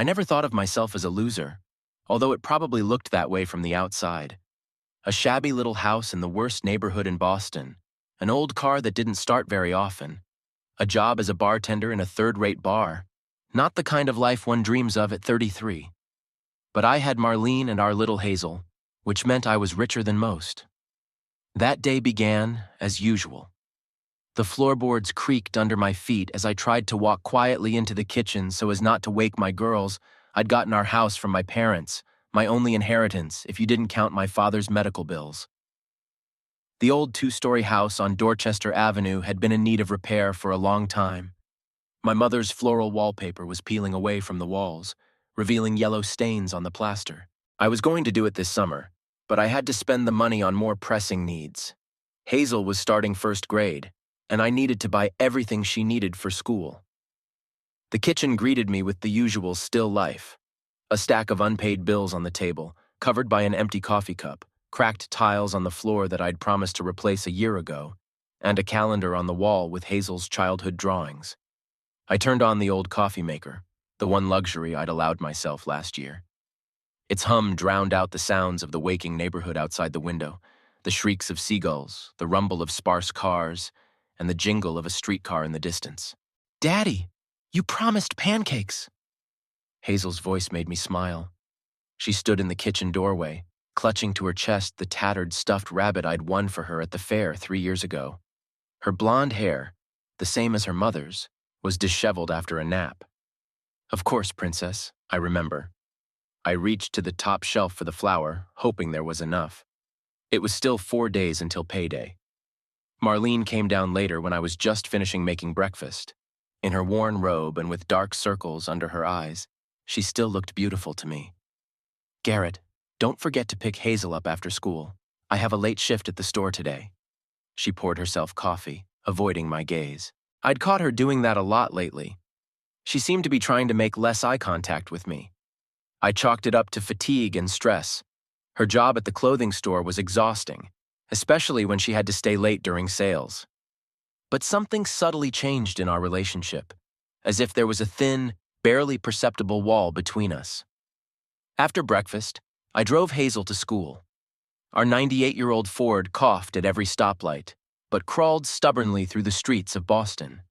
I never thought of myself as a loser, although it probably looked that way from the outside. A shabby little house in the worst neighborhood in Boston, an old car that didn't start very often, a job as a bartender in a third-rate bar, not the kind of life one dreams of at 33. But I had Marlene and our little Hazel, which meant I was richer than most. That day began as usual. The floorboards creaked under my feet as I tried to walk quietly into the kitchen so as not to wake my girls. I'd gotten our house from my parents, my only inheritance if you didn't count my father's medical bills. The old two-story house on Dorchester Avenue had been in need of repair for a long time. My mother's floral wallpaper was peeling away from the walls, revealing yellow stains on the plaster. I was going to do it this summer, but I had to spend the money on more pressing needs. Hazel was starting first grade, and I needed to buy everything she needed for school. The kitchen greeted me with the usual still life. A stack of unpaid bills on the table, covered by an empty coffee cup, cracked tiles on the floor that I'd promised to replace a year ago, and a calendar on the wall with Hazel's childhood drawings. I turned on the old coffee maker, the one luxury I'd allowed myself last year. Its hum drowned out the sounds of the waking neighborhood outside the window, the shrieks of seagulls, the rumble of sparse cars, and the jingle of a streetcar in the distance. "Daddy, you promised pancakes." Hazel's voice made me smile. She stood in the kitchen doorway, clutching to her chest the tattered stuffed rabbit I'd won for her at the fair 3 years ago. Her blonde hair, the same as her mother's, was disheveled after a nap. "Of course, Princess," I remember. I reached to the top shelf for the flour, hoping there was enough. It was still 4 days until payday. Marlene came down later when I was just finishing making breakfast. In her worn robe and with dark circles under her eyes, she still looked beautiful to me. "Garrett, don't forget to pick Hazel up after school. I have a late shift at the store today." She poured herself coffee, avoiding my gaze. I'd caught her doing that a lot lately. She seemed to be trying to make less eye contact with me. I chalked it up to fatigue and stress. Her job at the clothing store was exhausting, especially when she had to stay late during sales. But something subtly changed in our relationship, as if there was a thin, barely perceptible wall between us. After breakfast, I drove Hazel to school. Our 98-year-old Ford coughed at every stoplight, but crawled stubbornly through the streets of Boston.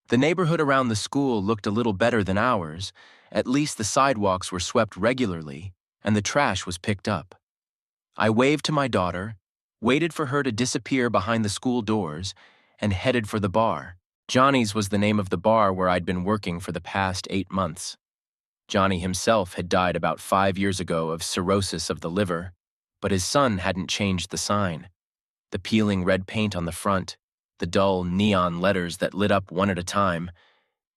The neighborhood around the school looked a little better than ours. At least the sidewalks were swept regularly, and the trash was picked up. I waved to my daughter, waited for her to disappear behind the school doors, and headed for the bar. Johnny's was the name of the bar where I'd been working for the past 8 months. Johnny himself had died about 5 years ago of cirrhosis of the liver, but his son hadn't changed the sign. The peeling red paint on the front, the dull neon letters that lit up one at a time,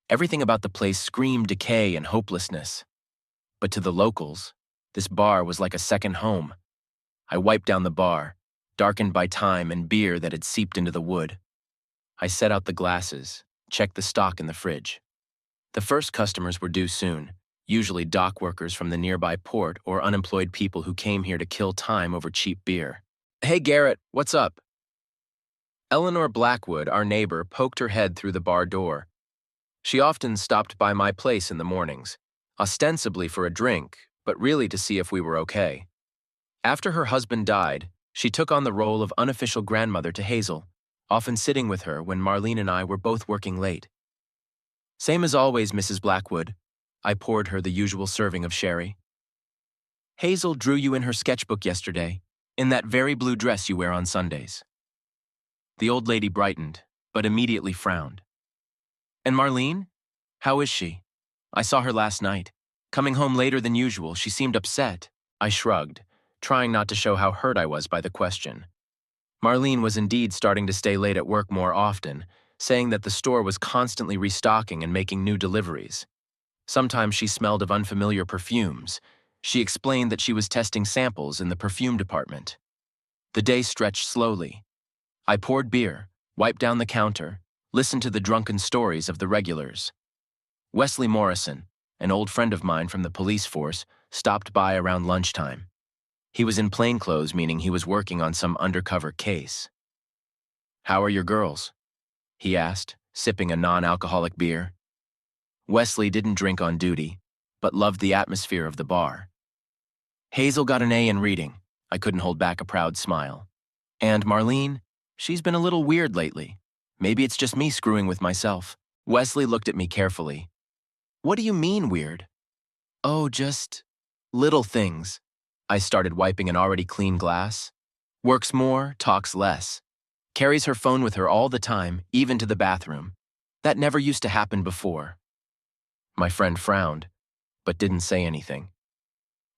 everything about the place screamed decay and hopelessness. But to the locals, this bar was like a second home. I wiped down the bar, darkened by time and beer that had seeped into the wood. I set out the glasses, checked the stock in the fridge. The first customers were due soon, usually dock workers from the nearby port or unemployed people who came here to kill time over cheap beer. "Hey, Garrett, what's up?" Eleanor Blackwood, our neighbor, poked her head through the bar door. She often stopped by my place in the mornings, ostensibly for a drink, but really to see if we were okay. After her husband died, she took on the role of unofficial grandmother to Hazel, often sitting with her when Marlene and I were both working late. "Same as always, Mrs. Blackwood." I poured her the usual serving of sherry. "Hazel drew you in her sketchbook yesterday, in that very blue dress you wear on Sundays." The old lady brightened, but immediately frowned. "And Marlene? How is she? I saw her last night. Coming home later than usual, she seemed upset." I shrugged, trying not to show how hurt I was by the question. Marlene was indeed starting to stay late at work more often, saying that the store was constantly restocking and making new deliveries. Sometimes she smelled of unfamiliar perfumes. She explained that she was testing samples in the perfume department. The day stretched slowly. I poured beer, wiped down the counter, listened to the drunken stories of the regulars. Wesley Morrison, an old friend of mine from the police force, stopped by around lunchtime. He was in plainclothes, meaning he was working on some undercover case. "How are your girls?" he asked, sipping a non-alcoholic beer. Wesley didn't drink on duty, but loved the atmosphere of the bar. Hazel got an A in reading. I couldn't hold back a proud smile. And Marlene, she's been a little weird lately. Maybe it's just me screwing with myself. Wesley looked at me carefully. What do you mean weird? Oh, just little things. I started wiping an already clean glass. Works more, talks less. Carries her phone with her all the time, even to the bathroom. That never used to happen before. My friend frowned, but didn't say anything.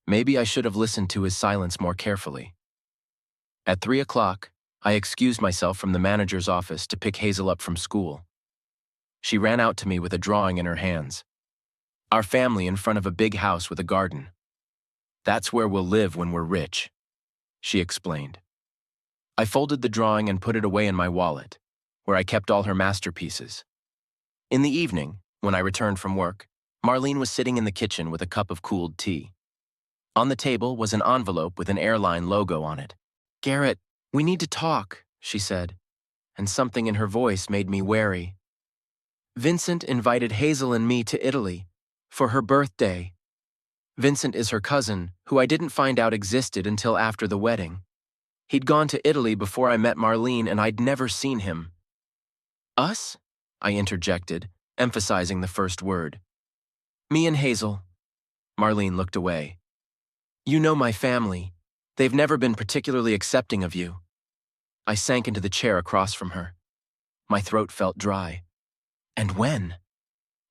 Maybe I should have listened to his silence more carefully. At 3 o'clock, I excused myself from the manager's office to pick Hazel up from school. She ran out to me with a drawing in her hands. Our family in front of a big house with a garden. That's where we'll live when we're rich, she explained. I folded the drawing and put it away in my wallet, where I kept all her masterpieces. In the evening, when I returned from work, Marlene was sitting in the kitchen with a cup of cooled tea. On the table was an envelope with an airline logo on it. Garrett, we need to talk, she said, and something in her voice made me wary. Vincent invited Hazel and me to Italy for her birthday. Vincent is her cousin, who I didn't find out existed until after the wedding. He'd gone to Italy before I met Marlene, and I'd never seen him. Us? I interjected, emphasizing the first word. Me and Hazel. Marlene looked away. You know my family. They've never been particularly accepting of you. I sank into the chair across from her. My throat felt dry. And when?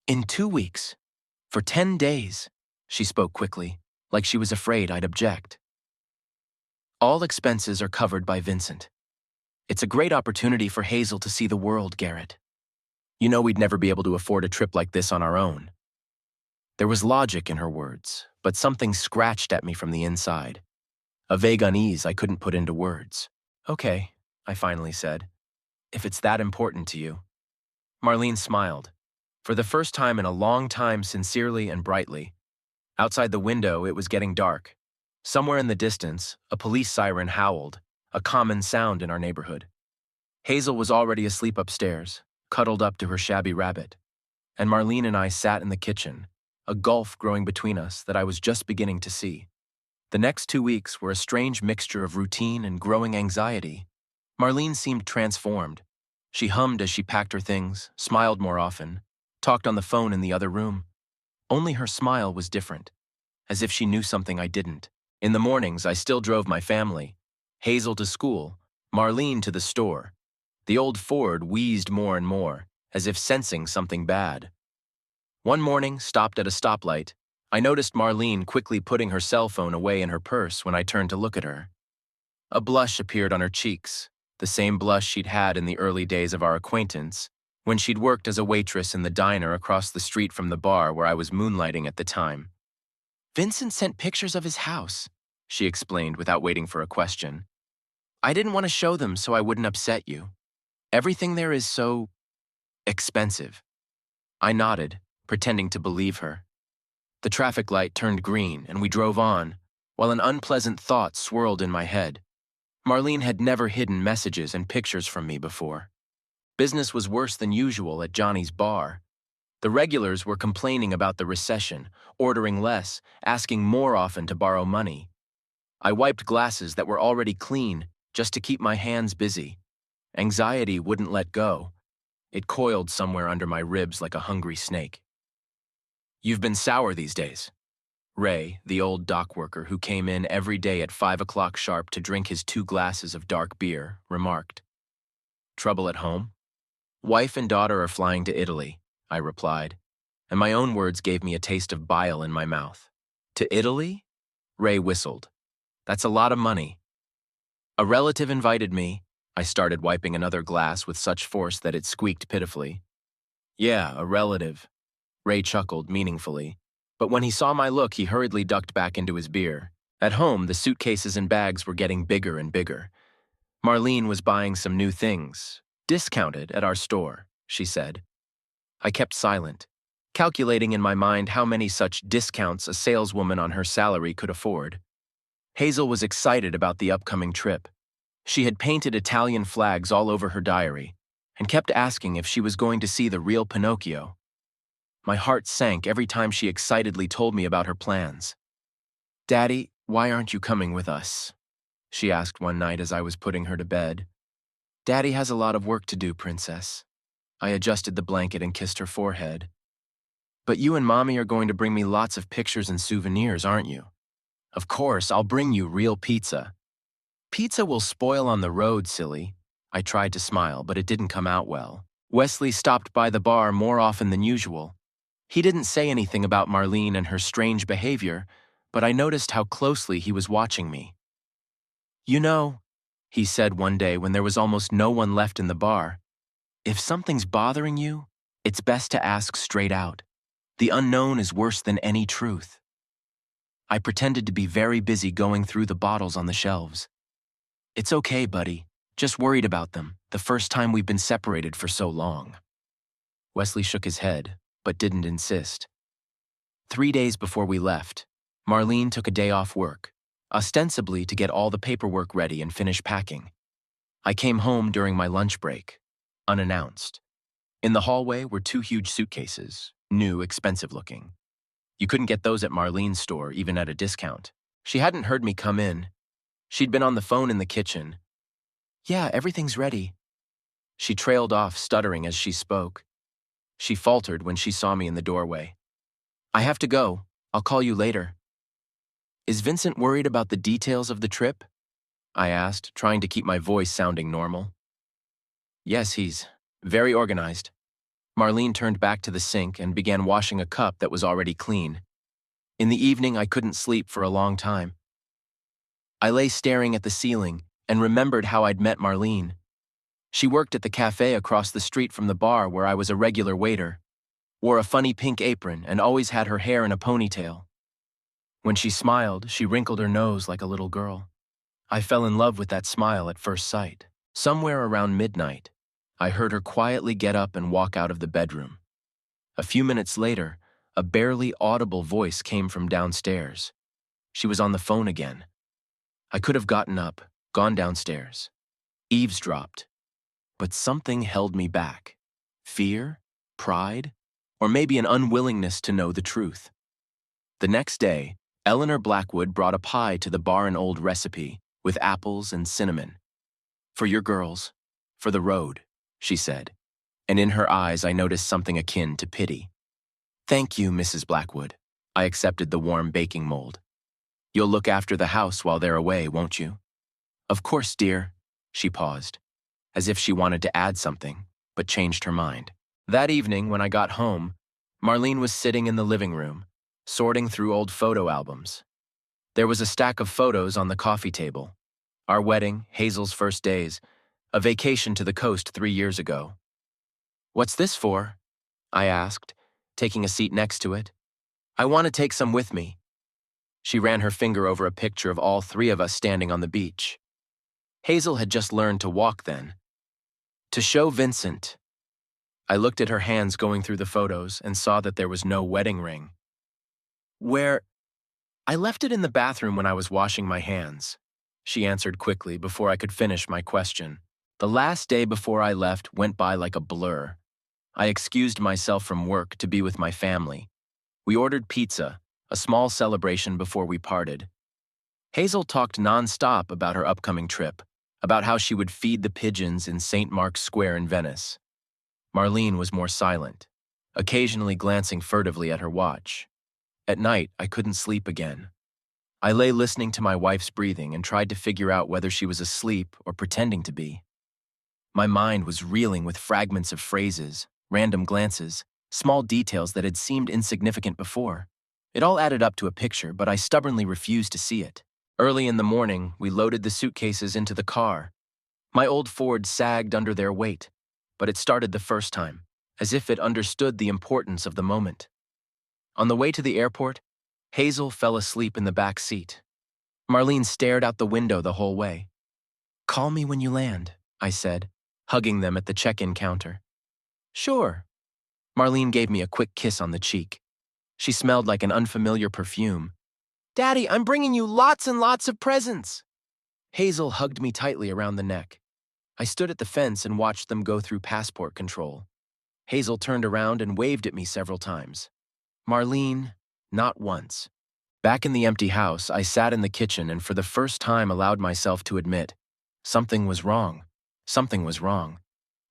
In 2 weeks. For 10 days. She spoke quickly, like she was afraid I'd object. All expenses are covered by Vincent. It's a great opportunity for Hazel to see the world, Garrett. You know we'd never be able to afford a trip like this on our own. There was logic in her words, but something scratched at me from the inside. A vague unease I couldn't put into words. Okay, I finally said. If it's that important to you. Marlene smiled. For the first time in a long time, sincerely and brightly. Outside the window, it was getting dark. Somewhere in the distance, a police siren howled, a common sound in our neighborhood. Hazel was already asleep upstairs, cuddled up to her shabby rabbit. And Marlene and I sat in the kitchen, a gulf growing between us that I was just beginning to see. The next 2 weeks were a strange mixture of routine and growing anxiety. Marlene seemed transformed. She hummed as she packed her things, smiled more often, talked on the phone in the other room. Only her smile was different, as if she knew something I didn't. In the mornings, I still drove my family. Hazel to school, Marlene to the store. The old Ford wheezed more and more, as if sensing something bad. One morning, stopped at a stoplight, I noticed Marlene quickly putting her cell phone away in her purse when I turned to look at her. A blush appeared on her cheeks, the same blush she'd had in the early days of our acquaintance, when she'd worked as a waitress in the diner across the street from the bar where I was moonlighting at the time. Vincent sent pictures of his house, she explained without waiting for a question. I didn't want to show them so I wouldn't upset you. Everything there is so expensive. I nodded, pretending to believe her. The traffic light turned green and we drove on, while an unpleasant thought swirled in my head. Marlene had never hidden messages and pictures from me before. Business was worse than usual at Johnny's bar. The regulars were complaining about the recession, ordering less, asking more often to borrow money. I wiped glasses that were already clean just to keep my hands busy. Anxiety wouldn't let go. It coiled somewhere under my ribs like a hungry snake. You've been sour these days. Ray, the old dock worker who came in every day at 5 o'clock sharp to drink his 2 glasses of dark beer, remarked. Trouble at home? Wife and daughter are flying to Italy, I replied, and my own words gave me a taste of bile in my mouth. To Italy? Ray whistled. That's a lot of money. A relative invited me. I started wiping another glass with such force that it squeaked pitifully. Yeah, a relative. Ray chuckled meaningfully, but when he saw my look, he hurriedly ducked back into his beer. At home, the suitcases and bags were getting bigger and bigger. Marlene was buying some new things, discounted at our store, she said. I kept silent, calculating in my mind how many such discounts a saleswoman on her salary could afford. Hazel was excited about the upcoming trip. She had painted Italian flags all over her diary and kept asking if she was going to see the real Pinocchio. My heart sank every time she excitedly told me about her plans. "Daddy, why aren't you coming with us?" she asked one night as I was putting her to bed. "Daddy has a lot of work to do, Princess." I adjusted the blanket and kissed her forehead. "But you and Mommy are going to bring me lots of pictures and souvenirs, aren't you?" "Of course, I'll bring you real pizza." "Pizza will spoil on the road, silly." I tried to smile, but it didn't come out well. Wesley stopped by the bar more often than usual. He didn't say anything about Marlene and her strange behavior, but I noticed how closely he was watching me. "You know," he said one day when there was almost no one left in the bar, "if something's bothering you, it's best to ask straight out. The unknown is worse than any truth." I pretended to be very busy going through the bottles on the shelves. "It's okay, buddy. Just worried about them, the first time we've been separated for so long." Wesley shook his head, but didn't insist. 3 days before we left, Marlene took a day off work, ostensibly to get all the paperwork ready and finish packing. I came home during my lunch break, unannounced. In the hallway were 2 huge suitcases, new, expensive looking. You couldn't get those at Marlene's store, even at a discount. She hadn't heard me come in. She'd been on the phone in the kitchen. "Yeah, everything's ready." She trailed off, stuttering as she spoke. She faltered when she saw me in the doorway. "I have to go. I'll call you later." "Is Vincent worried about the details of the trip?" I asked, trying to keep my voice sounding normal. "Yes, he's very organized." Marlene turned back to the sink and began washing a cup that was already clean. In the evening, I couldn't sleep for a long time. I lay staring at the ceiling and remembered how I'd met Marlene. She worked at the cafe across the street from the bar where I was a regular waiter, wore a funny pink apron, and always had her hair in a ponytail. When she smiled, she wrinkled her nose like a little girl. I fell in love with that smile at first sight. Somewhere around midnight, I heard her quietly get up and walk out of the bedroom. A few minutes later, a barely audible voice came from downstairs. She was on the phone again. I could have gotten up, gone downstairs, eavesdropped, but something held me back. Fear? Pride? Or maybe an unwillingness to know the truth. The next day, Eleanor Blackwood brought a pie to the bar, an old recipe, with apples and cinnamon. "For your girls, for the road," she said, and in her eyes I noticed something akin to pity. "Thank you, Mrs. Blackwood." I accepted the warm baking mold. "You'll look after the house while they're away, won't you?" "Of course, dear." She paused, as if she wanted to add something, but changed her mind. That evening, when I got home, Marlene was sitting in the living room, sorting through old photo albums. There was a stack of photos on the coffee table. Our wedding, Hazel's first days, a vacation to the coast 3 years ago. "What's this for?" I asked, taking a seat next to it. "I want to take some with me." She ran her finger over a picture of all 3 of us standing on the beach. Hazel had just learned to walk then. "To show Vincent." I looked at her hands going through the photos and saw that there was no wedding ring. "Where?" "I left it in the bathroom when I was washing my hands," she answered quickly before I could finish my question. The last day before I left went by like a blur. I excused myself from work to be with my family. We ordered pizza, a small celebration before we parted. Hazel talked nonstop about her upcoming trip, about how she would feed the pigeons in St. Mark's Square in Venice. Marlene was more silent, occasionally glancing furtively at her watch. At night, I couldn't sleep again. I lay listening to my wife's breathing and tried to figure out whether she was asleep or pretending to be. My mind was reeling with fragments of phrases, random glances, small details that had seemed insignificant before. It all added up to a picture, but I stubbornly refused to see it. Early in the morning, we loaded the suitcases into the car. My old Ford sagged under their weight, but it started the first time, as if it understood the importance of the moment. On the way to the airport, Hazel fell asleep in the back seat. Marlene stared out the window the whole way. "Call me when you land," I said, hugging them at the check-in counter. "Sure." Marlene gave me a quick kiss on the cheek. She smelled like an unfamiliar perfume. "Daddy, I'm bringing you lots and lots of presents." Hazel hugged me tightly around the neck. I stood at the fence and watched them go through passport control. Hazel turned around and waved at me several times. Marlene, not once. Back in the empty house, I sat in the kitchen and for the first time allowed myself to admit, something was wrong. Something was wrong.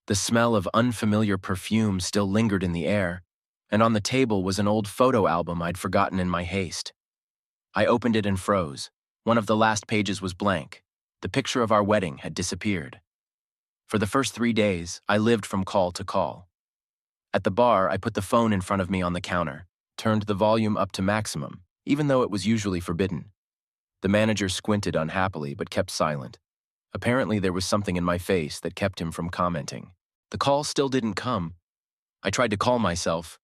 The smell of unfamiliar perfume still lingered in the air, and on the table was an old photo album I'd forgotten in my haste. I opened it and froze. One of the last pages was blank. The picture of our wedding had disappeared. For the first 3 days, I lived from call to call. At the bar, I put the phone in front of me on the counter, turned the volume up to maximum, even though it was usually forbidden. The manager squinted unhappily but kept silent. Apparently there was something in my face that kept him from commenting. The call still didn't come. I tried to call myself.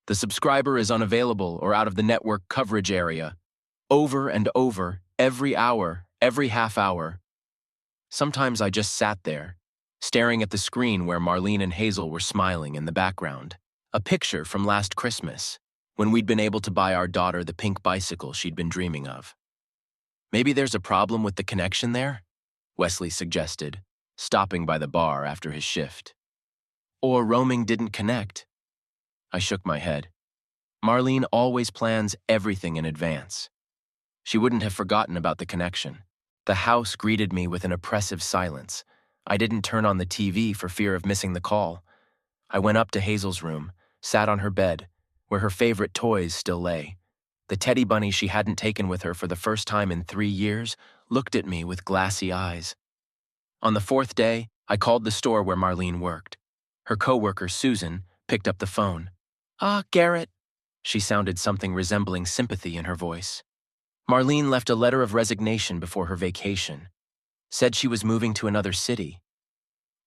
The subscriber is unavailable or out of the network coverage area. Over and over, every hour, every half hour. Sometimes I just sat there, staring at the screen where Marlene and Hazel were smiling in the background. A picture from last Christmas, when we'd been able to buy our daughter the pink bicycle she'd been dreaming of. Maybe there's a problem with the connection there? Wesley suggested, stopping by the bar after his shift. Or roaming didn't connect. I shook my head. Marlene always plans everything in advance. She wouldn't have forgotten about the connection. The house greeted me with an oppressive silence. I didn't turn on the TV for fear of missing the call. I went up to Hazel's room, sat on her bed, where her favorite toys still lay. The teddy bunny she hadn't taken with her for the first time in 3 years looked at me with glassy eyes. On the 4th day, I called the store where Marlene worked. Her coworker, Susan, picked up the phone. "Ah, Garrett." She sounded something resembling sympathy in her voice. Marlene left a letter of resignation before her vacation. Said she was moving to another city.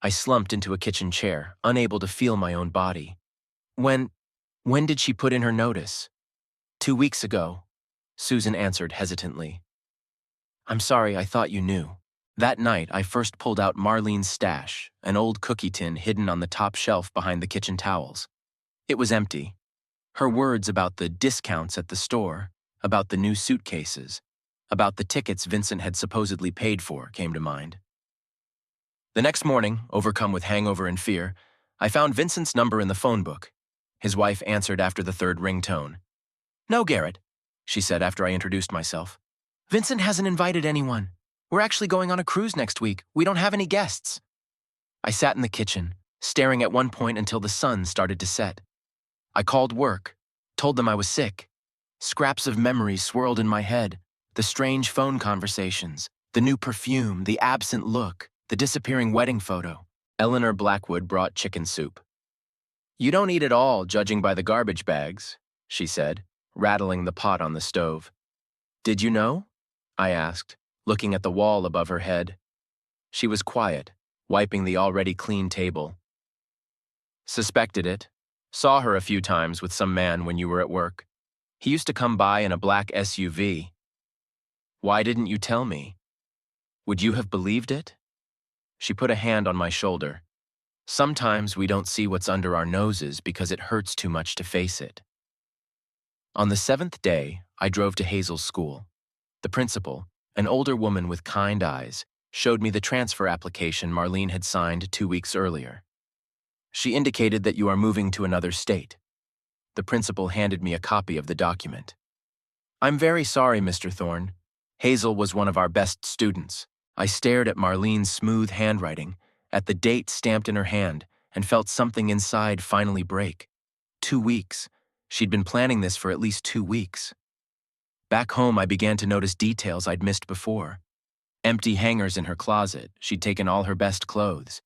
I slumped into a kitchen chair, unable to feel my own body. When did she put in her notice? 2 weeks ago, Susan answered hesitantly. I'm sorry, I thought you knew. That night, I first pulled out Marlene's stash, an old cookie tin hidden on the top shelf behind the kitchen towels. It was empty. Her words about the discounts at the store, about the new suitcases, about the tickets Vincent had supposedly paid for came to mind. The next morning, overcome with hangover and fear, I found Vincent's number in the phone book. His wife answered after the 3rd ringtone. "No, Garrett," she said after I introduced myself. "Vincent hasn't invited anyone. We're actually going on a cruise next week. We don't have any guests." I sat in the kitchen, staring at one point until the sun started to set. I called work, told them I was sick. Scraps of memories swirled in my head, the strange phone conversations, the new perfume, the absent look, the disappearing wedding photo. Eleanor Blackwood brought chicken soup. "You don't eat it all, judging by the garbage bags," she said, rattling the pot on the stove. "Did you know?" I asked, looking at the wall above her head. She was quiet, wiping the already clean table. "Suspected it. Saw her a few times with some man when you were at work. He used to come by in a black SUV. Why didn't you tell me? Would you have believed it?" She put a hand on my shoulder. "Sometimes we don't see what's under our noses because it hurts too much to face it." On the 7th day, I drove to Hazel's school. The principal, an older woman with kind eyes, showed me the transfer application Marlene had signed 2 weeks earlier. She indicated that you are moving to another state. The principal handed me a copy of the document. "I'm very sorry, Mr. Thorne. Hazel was one of our best students." I stared at Marlene's smooth handwriting, at the date stamped in her hand, and felt something inside finally break. 2 weeks. She'd been planning this for at least 2 weeks. Back home, I began to notice details I'd missed before. Empty hangers in her closet, she'd taken all her best clothes.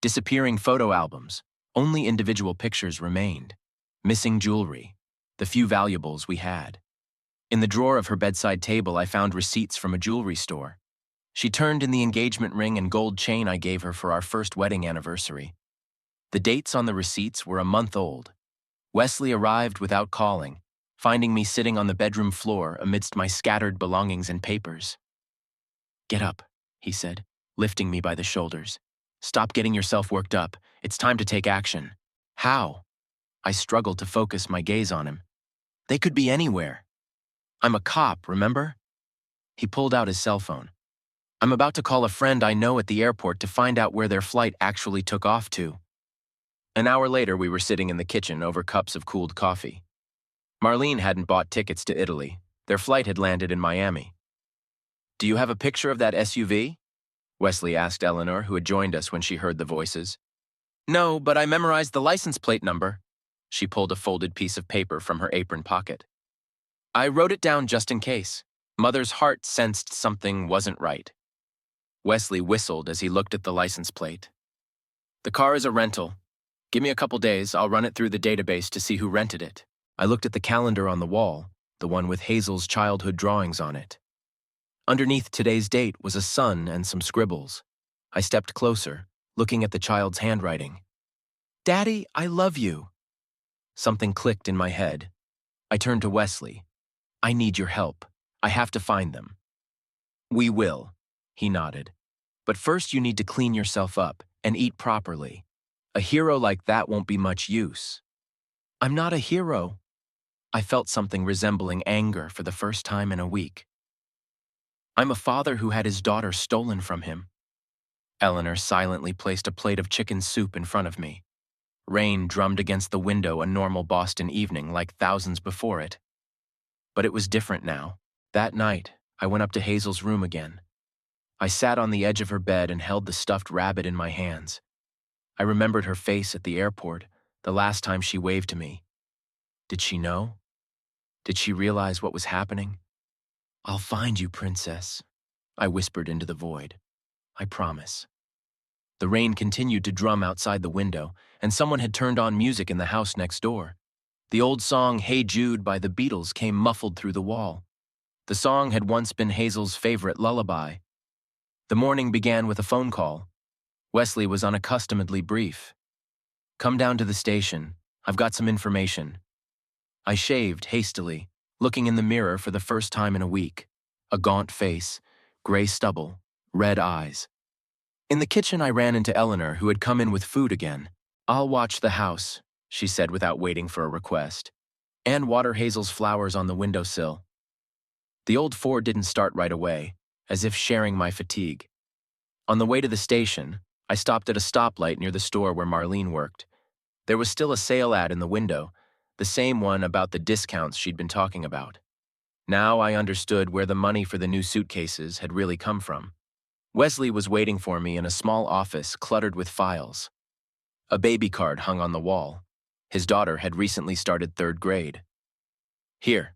Disappearing photo albums, only individual pictures remained. Missing jewelry, the few valuables we had. In the drawer of her bedside table, I found receipts from a jewelry store. She turned in the engagement ring and gold chain I gave her for our first wedding anniversary. The dates on the receipts were a month old. Wesley arrived without calling, finding me sitting on the bedroom floor amidst my scattered belongings and papers. "Get up," he said, lifting me by the shoulders. "Stop getting yourself worked up. It's time to take action." "How?" I struggled to focus my gaze on him. "They could be anywhere. I'm a cop, remember?" He pulled out his cell phone. "I'm about to call a friend I know at the airport to find out where their flight actually took off to." An hour later, we were sitting in the kitchen over cups of cooled coffee. Marlene hadn't bought tickets to Italy. Their flight had landed in Miami. "Do you have a picture of that SUV?" Wesley asked Eleanor, who had joined us when she heard the voices. "No, but I memorized the license plate number." She pulled a folded piece of paper from her apron pocket. "I wrote it down just in case." Mother's heart sensed something wasn't right. Wesley whistled as he looked at the license plate. "The car is a rental. Give me a couple days, I'll run it through the database to see who rented it." I looked at the calendar on the wall, the one with Hazel's childhood drawings on it. Underneath today's date was a sun and some scribbles. I stepped closer, looking at the child's handwriting. "Daddy, I love you." Something clicked in my head. I turned to Wesley. "I need your help. I have to find them." "We will," he nodded. "But first you need to clean yourself up and eat properly. A hero like that won't be much use." "I'm not a hero." I felt something resembling anger for the first time in a week. "I'm a father who had his daughter stolen from him." Eleanor silently placed a plate of chicken soup in front of me. Rain drummed against the window a normal Boston evening like thousands before it. But it was different now. That night, I went up to Hazel's room again. I sat on the edge of her bed and held the stuffed rabbit in my hands. I remembered her face at the airport, the last time she waved to me. Did she know? Did she realize what was happening? "I'll find you, princess," I whispered into the void. "I promise." The rain continued to drum outside the window, and someone had turned on music in the house next door. The old song "Hey Jude" by the Beatles came muffled through the wall. The song had once been Hazel's favorite lullaby. The morning began with a phone call. Wesley was unaccustomedly brief. "Come down to the station. I've got some information." I shaved hastily, looking in the mirror for the first time in a week. A gaunt face, gray stubble, red eyes. In the kitchen, I ran into Eleanor, who had come in with food again. "I'll watch the house," she said without waiting for a request, "and water Hazel's flowers on the windowsill." The old Ford didn't start right away, as if sharing my fatigue. On the way to the station, I stopped at a stoplight near the store where Marlene worked. There was still a sale ad in the window, the same one about the discounts she'd been talking about. Now I understood where the money for the new suitcases had really come from. Wesley was waiting for me in a small office cluttered with files. A baby card hung on the wall. His daughter had recently started 3rd grade. "Here."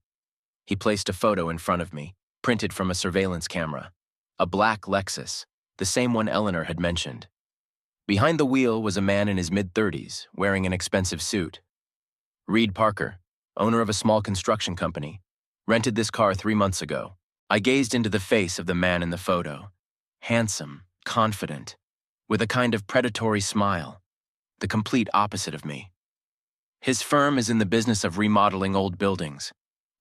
He placed a photo in front of me, printed from a surveillance camera. A black Lexus, the same one Eleanor had mentioned. Behind the wheel was a man in his mid-30s, wearing an expensive suit. "Reed Parker, owner of a small construction company, rented this car 3 months ago." I gazed into the face of the man in the photo. Handsome, confident, with a kind of predatory smile, the complete opposite of me. "His firm is in the business of remodeling old buildings,"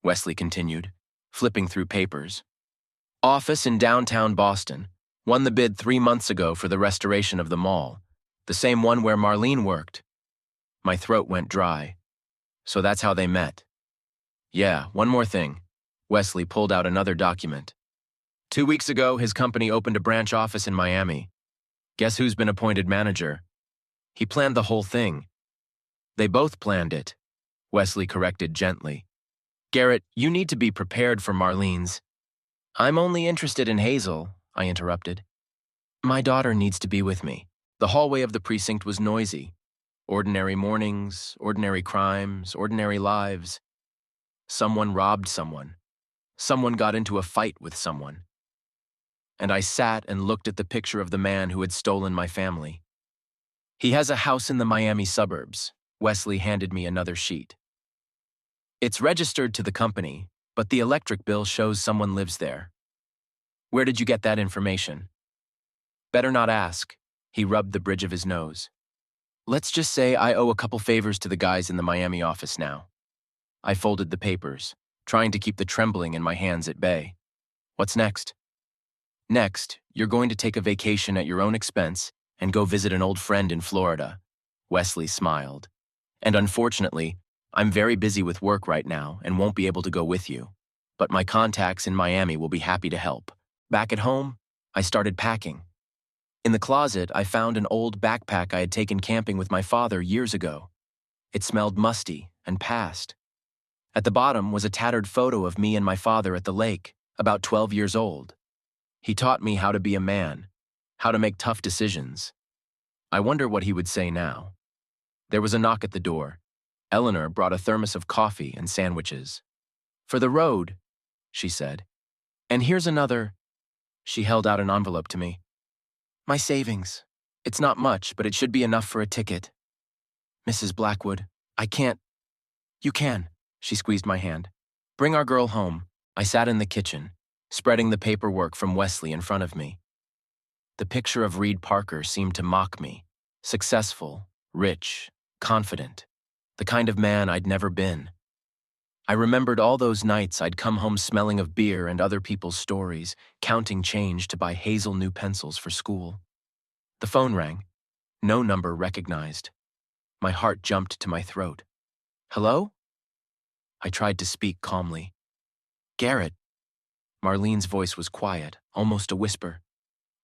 Wesley continued, flipping through papers. "Office in downtown Boston. Won the bid 3 months ago for the restoration of the mall, the same one where Marlene worked." My throat went dry. "So that's how they met." "Yeah, one more thing." Wesley pulled out another document. 2 weeks ago, his company opened a branch office in Miami. Guess who's been appointed manager? He planned the whole thing." "They both planned it," Wesley corrected gently. "Garrett, you need to be prepared for Marlene's—" "I'm only interested in Hazel," I interrupted. "My daughter needs to be with me." The hallway of the precinct was noisy. Ordinary mornings, ordinary crimes, ordinary lives. Someone robbed someone. Someone got into a fight with someone. And I sat and looked at the picture of the man who had stolen my family. "He has a house in the Miami suburbs." Wesley handed me another sheet. "It's registered to the company, but the electric bill shows someone lives there." "Where did you get that information?" "Better not ask." He rubbed the bridge of his nose. "Let's just say I owe a couple favors to the guys in the Miami office now." I folded the papers, trying to keep the trembling in my hands at bay. "What's next?" "Next, you're going to take a vacation at your own expense and go visit an old friend in Florida." Wesley smiled. "And unfortunately, I'm very busy with work right now and won't be able to go with you. But my contacts in Miami will be happy to help." Back at home, I started packing. In the closet, I found an old backpack I had taken camping with my father years ago. It smelled musty and past. At the bottom was a tattered photo of me and my father at the lake, about 12 years old. He taught me how to be a man, how to make tough decisions. I wonder what he would say now. There was a knock at the door. Eleanor brought a thermos of coffee and sandwiches. "For the road," she said. "And here's another." She held out an envelope to me. "My savings. It's not much, but it should be enough for a ticket." "Mrs. Blackwood, I can't." "You can." She squeezed my hand. "Bring our girl home." I sat in the kitchen, spreading the paperwork from Wesley in front of me. The picture of Reed Parker seemed to mock me. Successful, rich, confident. The kind of man I'd never been. I remembered all those nights I'd come home smelling of beer and other people's stories, counting change to buy Hazel new pencils for school. The phone rang. No number recognized. My heart jumped to my throat. "Hello?" I tried to speak calmly. "Garrett." Marlene's voice was quiet, almost a whisper.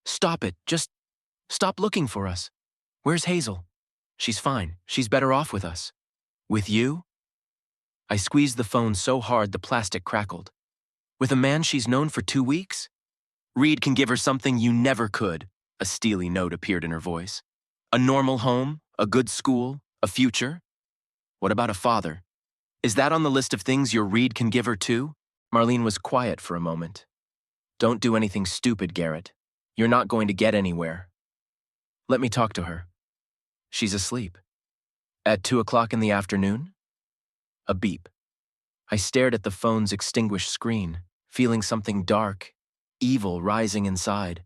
"Stop it. Just stop looking for us. Where's Hazel?" "She's fine. She's better off with us." "With you?" I squeezed the phone so hard the plastic crackled. "With a man she's known for 2 weeks? Reed can give her something you never could." A steely note appeared in her voice. "A normal home, a good school, a future? What about a father? Is that on the list of things your Reed can give her too?" Marlene was quiet for a moment. "Don't do anything stupid, Garrett. You're not going to get anywhere." "Let me talk to her." "She's asleep." "At 2 o'clock in the afternoon?" A beep. I stared at the phone's extinguished screen, feeling something dark, evil rising inside.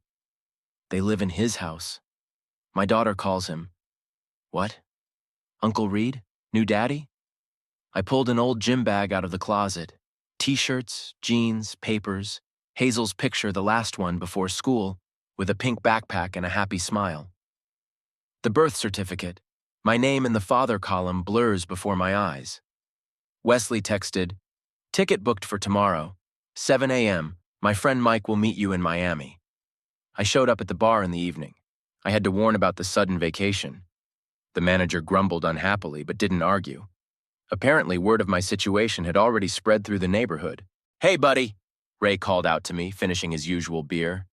They live in his house. My daughter calls him. What? Uncle Reed? New daddy? I pulled an old gym bag out of the closet. T-shirts, jeans, papers, Hazel's picture, the last one before school, with a pink backpack and a happy smile. The birth certificate. My name in the father column blurs before my eyes. Wesley texted, "Ticket booked for tomorrow, 7 a.m. My friend Mike will meet you in Miami." I showed up at the bar in the evening. I had to warn about the sudden vacation. The manager grumbled unhappily but didn't argue. Apparently, word of my situation had already spread through the neighborhood. "Hey, buddy," Ray called out to me, finishing his usual beer.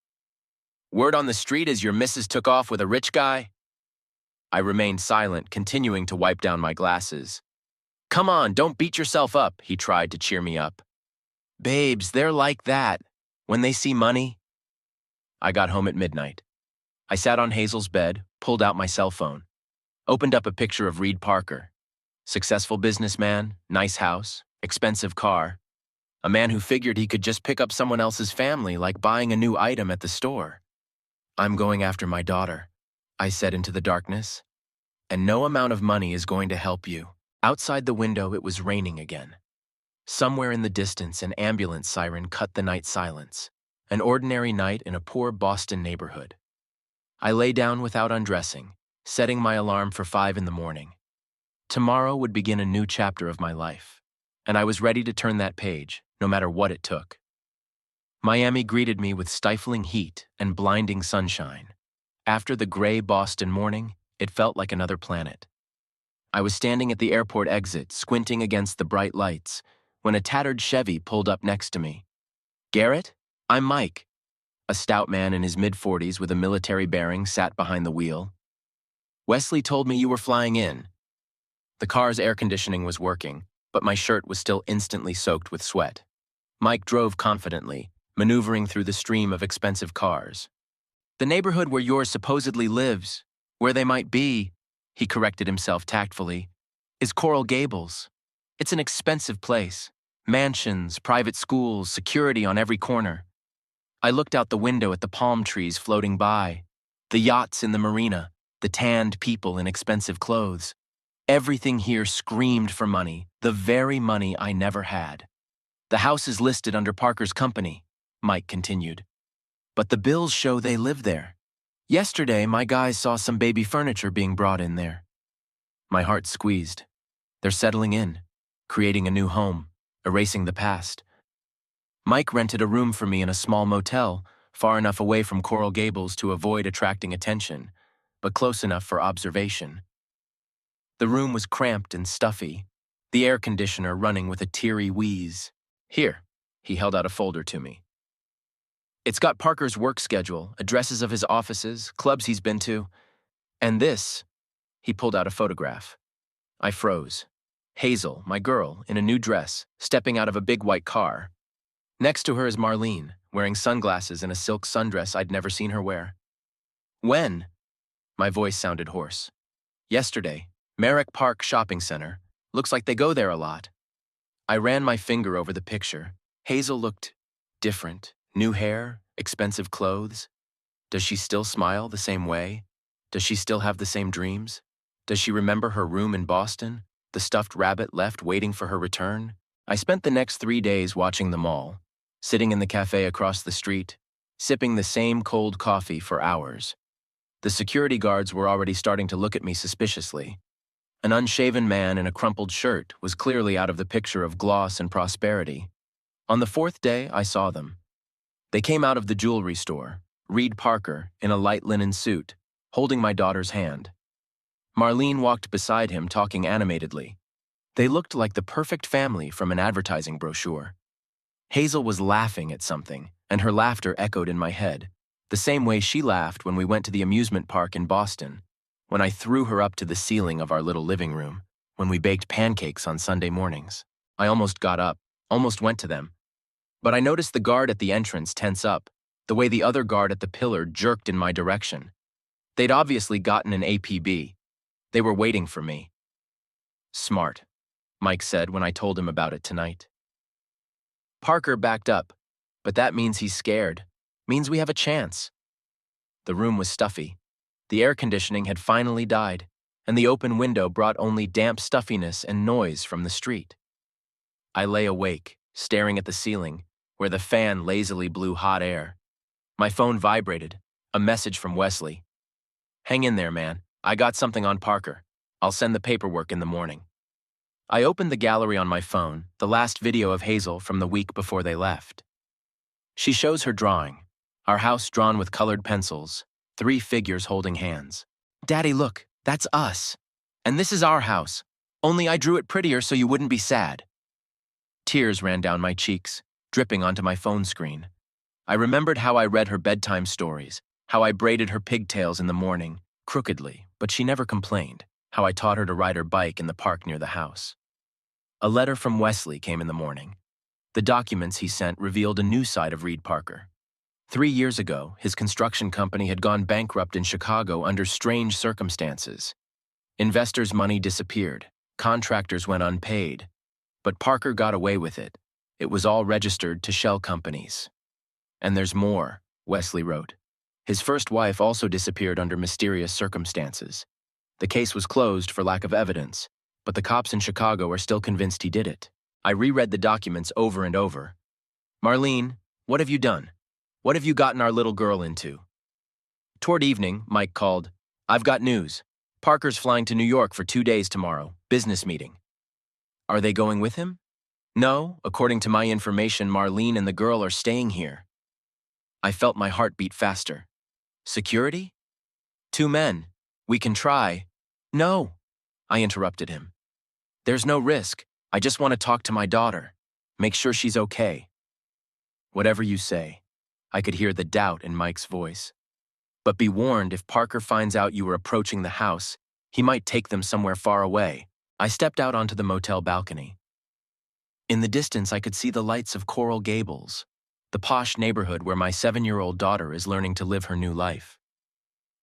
"Word on the street is your missus took off with a rich guy?" I remained silent, continuing to wipe down my glasses. "Come on, don't beat yourself up," he tried to cheer me up. "Babes, they're like that. When they see money." I got home at midnight. I sat on Hazel's bed, pulled out my cell phone, opened up a picture of Reed Parker. Successful businessman, nice house, expensive car. A man who figured he could just pick up someone else's family like buying a new item at the store. "I'm going after my daughter," I said into the darkness. "And no amount of money is going to help you." Outside the window, it was raining again. Somewhere in the distance, an ambulance siren cut the night silence. An ordinary night in a poor Boston neighborhood. I lay down without undressing, setting my alarm for 5 in the morning. Tomorrow would begin a new chapter of my life, and I was ready to turn that page, no matter what it took. Miami greeted me with stifling heat and blinding sunshine. After the gray Boston morning, it felt like another planet. I was standing at the airport exit, squinting against the bright lights, when a tattered Chevy pulled up next to me. "Garrett? I'm Mike." A stout man in his mid-40s with a military bearing sat behind the wheel. "Wesley told me you were flying in." The car's air conditioning was working, but my shirt was still instantly soaked with sweat. Mike drove confidently, maneuvering through the stream of expensive cars. "The neighborhood where yours supposedly lives, where they might be," he corrected himself tactfully, "is Coral Gables. It's an expensive place. Mansions, private schools, security on every corner." I looked out the window at the palm trees floating by, the yachts in the marina, the tanned people in expensive clothes. Everything here screamed for money, the very money I never had. "The house is listed under Parker's company," Mike continued. "But the bills show they live there. Yesterday, my guys saw some baby furniture being brought in there." My heart squeezed. They're settling in, creating a new home, erasing the past. Mike rented a room for me in a small motel, far enough away from Coral Gables to avoid attracting attention, but close enough for observation. The room was cramped and stuffy, the air conditioner running with a teary wheeze. Here, he held out a folder to me. It's got Parker's work schedule, addresses of his offices, clubs he's been to, and this. He pulled out a photograph. I froze. Hazel, my girl, in a new dress, stepping out of a big white car. Next to her is Marlene, wearing sunglasses and a silk sundress I'd never seen her wear. When? My voice sounded hoarse. Yesterday, Merrick Park Shopping Center. Looks like they go there a lot. I ran my finger over the picture. Hazel looked different. New hair, expensive clothes. Does she still smile the same way? Does she still have the same dreams? Does she remember her room in Boston? The stuffed rabbit left waiting for her return? I spent the next 3 days watching them all, sitting in the cafe across the street, sipping the same cold coffee for hours. The security guards were already starting to look at me suspiciously. An unshaven man in a crumpled shirt was clearly out of the picture of gloss and prosperity. On the 4th day, I saw them. They came out of the jewelry store, Reed Parker in a light linen suit, holding my daughter's hand. Marlene walked beside him, talking animatedly. They looked like the perfect family from an advertising brochure. Hazel was laughing at something, and her laughter echoed in my head, the same way she laughed when we went to the amusement park in Boston, when I threw her up to the ceiling of our little living room, when we baked pancakes on Sunday mornings. I almost got up, almost went to them. But I noticed the guard at the entrance tense up, the way the other guard at the pillar jerked in my direction. They'd obviously gotten an APB. They were waiting for me. Smart, Mike said when I told him about it tonight. Parker backed up, but that means he's scared. Means we have a chance. The room was stuffy. The air conditioning had finally died, and the open window brought only damp stuffiness and noise from the street. I lay awake, staring at the ceiling, where the fan lazily blew hot air. My phone vibrated, a message from Wesley. Hang in there, man. I got something on Parker. I'll send the paperwork in the morning. I opened the gallery on my phone, the last video of Hazel from the week before they left. She shows her drawing, our house drawn with colored pencils, 3 figures holding hands. Daddy, look, that's us. And this is our house. Only I drew it prettier so you wouldn't be sad. Tears ran down my cheeks, dripping onto my phone screen. I remembered how I read her bedtime stories, how I braided her pigtails in the morning, crookedly, but she never complained, how I taught her to ride her bike in the park near the house. A letter from Wesley came in the morning. The documents he sent revealed a new side of Reed Parker. 3 years ago, his construction company had gone bankrupt in Chicago under strange circumstances. Investors' money disappeared, contractors went unpaid, but Parker got away with it. It was all registered to shell companies. And there's more, Wesley wrote. His first wife also disappeared under mysterious circumstances. The case was closed for lack of evidence, but the cops in Chicago are still convinced he did it. I reread the documents over and over. Marlene, what have you done? What have you gotten our little girl into? Toward evening, Mike called. I've got news. Parker's flying to New York for 2 days tomorrow, business meeting. Are they going with him? No, according to my information, Marlene and the girl are staying here. I felt my heart beat faster. Security? 2 men. We can try. No, I interrupted him. There's no risk. I just want to talk to my daughter. Make sure she's okay. Whatever you say. I could hear the doubt in Mike's voice. But be warned, if Parker finds out you were approaching the house, he might take them somewhere far away. I stepped out onto the motel balcony. In the distance, I could see the lights of Coral Gables, the posh neighborhood where my 7-year-old daughter is learning to live her new life.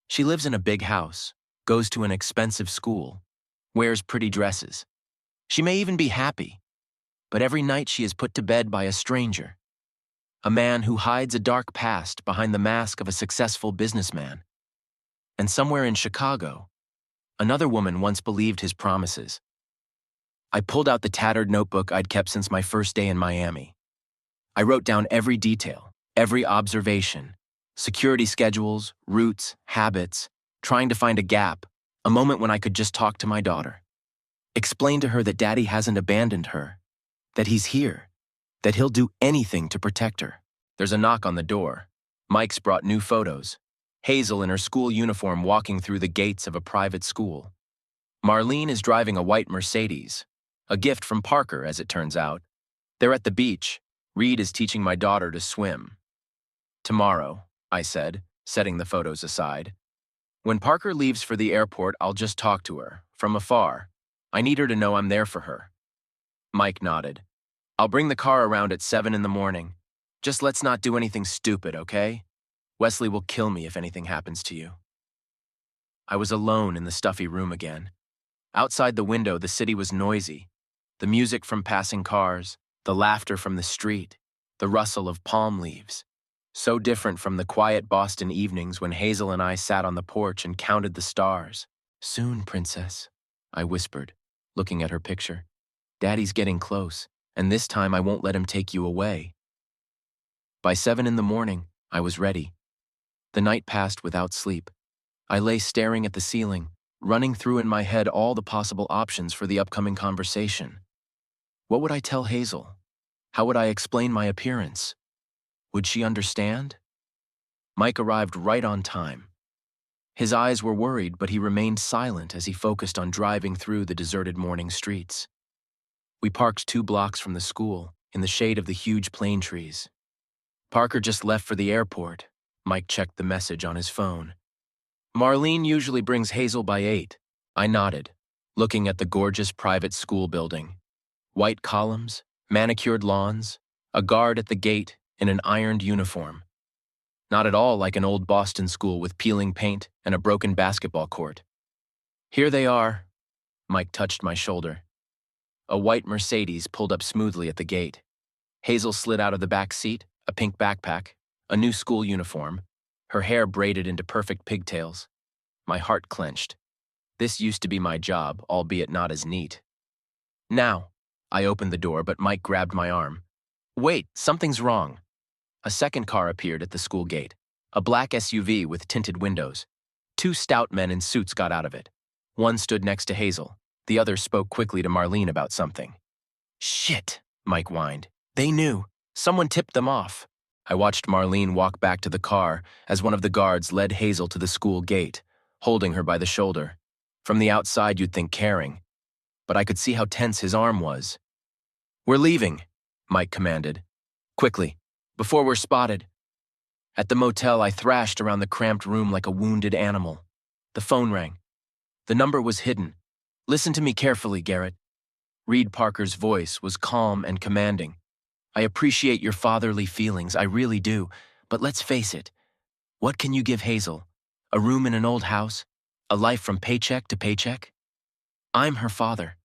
She lives in a big house, goes to an expensive school, wears pretty dresses. She may even be happy, but every night she is put to bed by a stranger, a man who hides a dark past behind the mask of a successful businessman. And somewhere in Chicago, another woman once believed his promises. I pulled out the tattered notebook I'd kept since my first day in Miami. I wrote down every detail, every observation, security schedules, routes, habits, trying to find a gap, a moment when I could just talk to my daughter. Explain to her that Daddy hasn't abandoned her, that he's here, that he'll do anything to protect her. There's a knock on the door. Mike's brought new photos. Hazel in her school uniform walking through the gates of a private school. Marlene is driving a white Mercedes, a gift from Parker, as it turns out. They're at the beach. Reed is teaching my daughter to swim. Tomorrow, I said, setting the photos aside. When Parker leaves for the airport, I'll just talk to her, from afar. I need her to know I'm there for her. Mike nodded. I'll bring the car around at 7 in the morning. Just let's not do anything stupid, okay? Wesley will kill me if anything happens to you. I was alone in the stuffy room again. Outside the window, the city was noisy. The music from passing cars, the laughter from the street, the rustle of palm leaves. So different from the quiet Boston evenings when Hazel and I sat on the porch and counted the stars. Soon, princess, I whispered, looking at her picture. Daddy's getting close, and this time I won't let him take you away. By 7 in the morning, I was ready. The night passed without sleep. I lay staring at the ceiling, running through in my head all the possible options for the upcoming conversation. What would I tell Hazel? How would I explain my appearance? Would she understand? Mike arrived right on time. His eyes were worried, but he remained silent as he focused on driving through the deserted morning streets. We parked 2 blocks from the school, in the shade of the huge plane trees. Parker just left for the airport. Mike checked the message on his phone. Marlene usually brings Hazel by 8. I nodded, looking at the gorgeous private school building. White columns, manicured lawns, a guard at the gate in an ironed uniform. Not at all like an old Boston school with peeling paint and a broken basketball court. Here they are. Mike touched my shoulder. A white Mercedes pulled up smoothly at the gate. Hazel slid out of the back seat, a pink backpack, a new school uniform, her hair braided into perfect pigtails. My heart clenched. This used to be my job, albeit not as neat. Now, I opened the door, but Mike grabbed my arm. Wait, something's wrong. A second car appeared at the school gate, a black SUV with tinted windows. 2 stout men in suits got out of it. One stood next to Hazel. The other spoke quickly to Marlene about something. Shit, Mike whined. They knew. Someone tipped them off. I watched Marlene walk back to the car as one of the guards led Hazel to the school gate, holding her by the shoulder. From the outside, you'd think caring, but I could see how tense his arm was. We're leaving, Mike commanded. Quickly, before we're spotted. At the motel, I thrashed around the cramped room like a wounded animal. The phone rang. The number was hidden. Listen to me carefully, Garrett. Reed Parker's voice was calm and commanding. I appreciate your fatherly feelings, I really do, but let's face it. What can you give Hazel? A room in an old house? A life from paycheck to paycheck? I'm her father.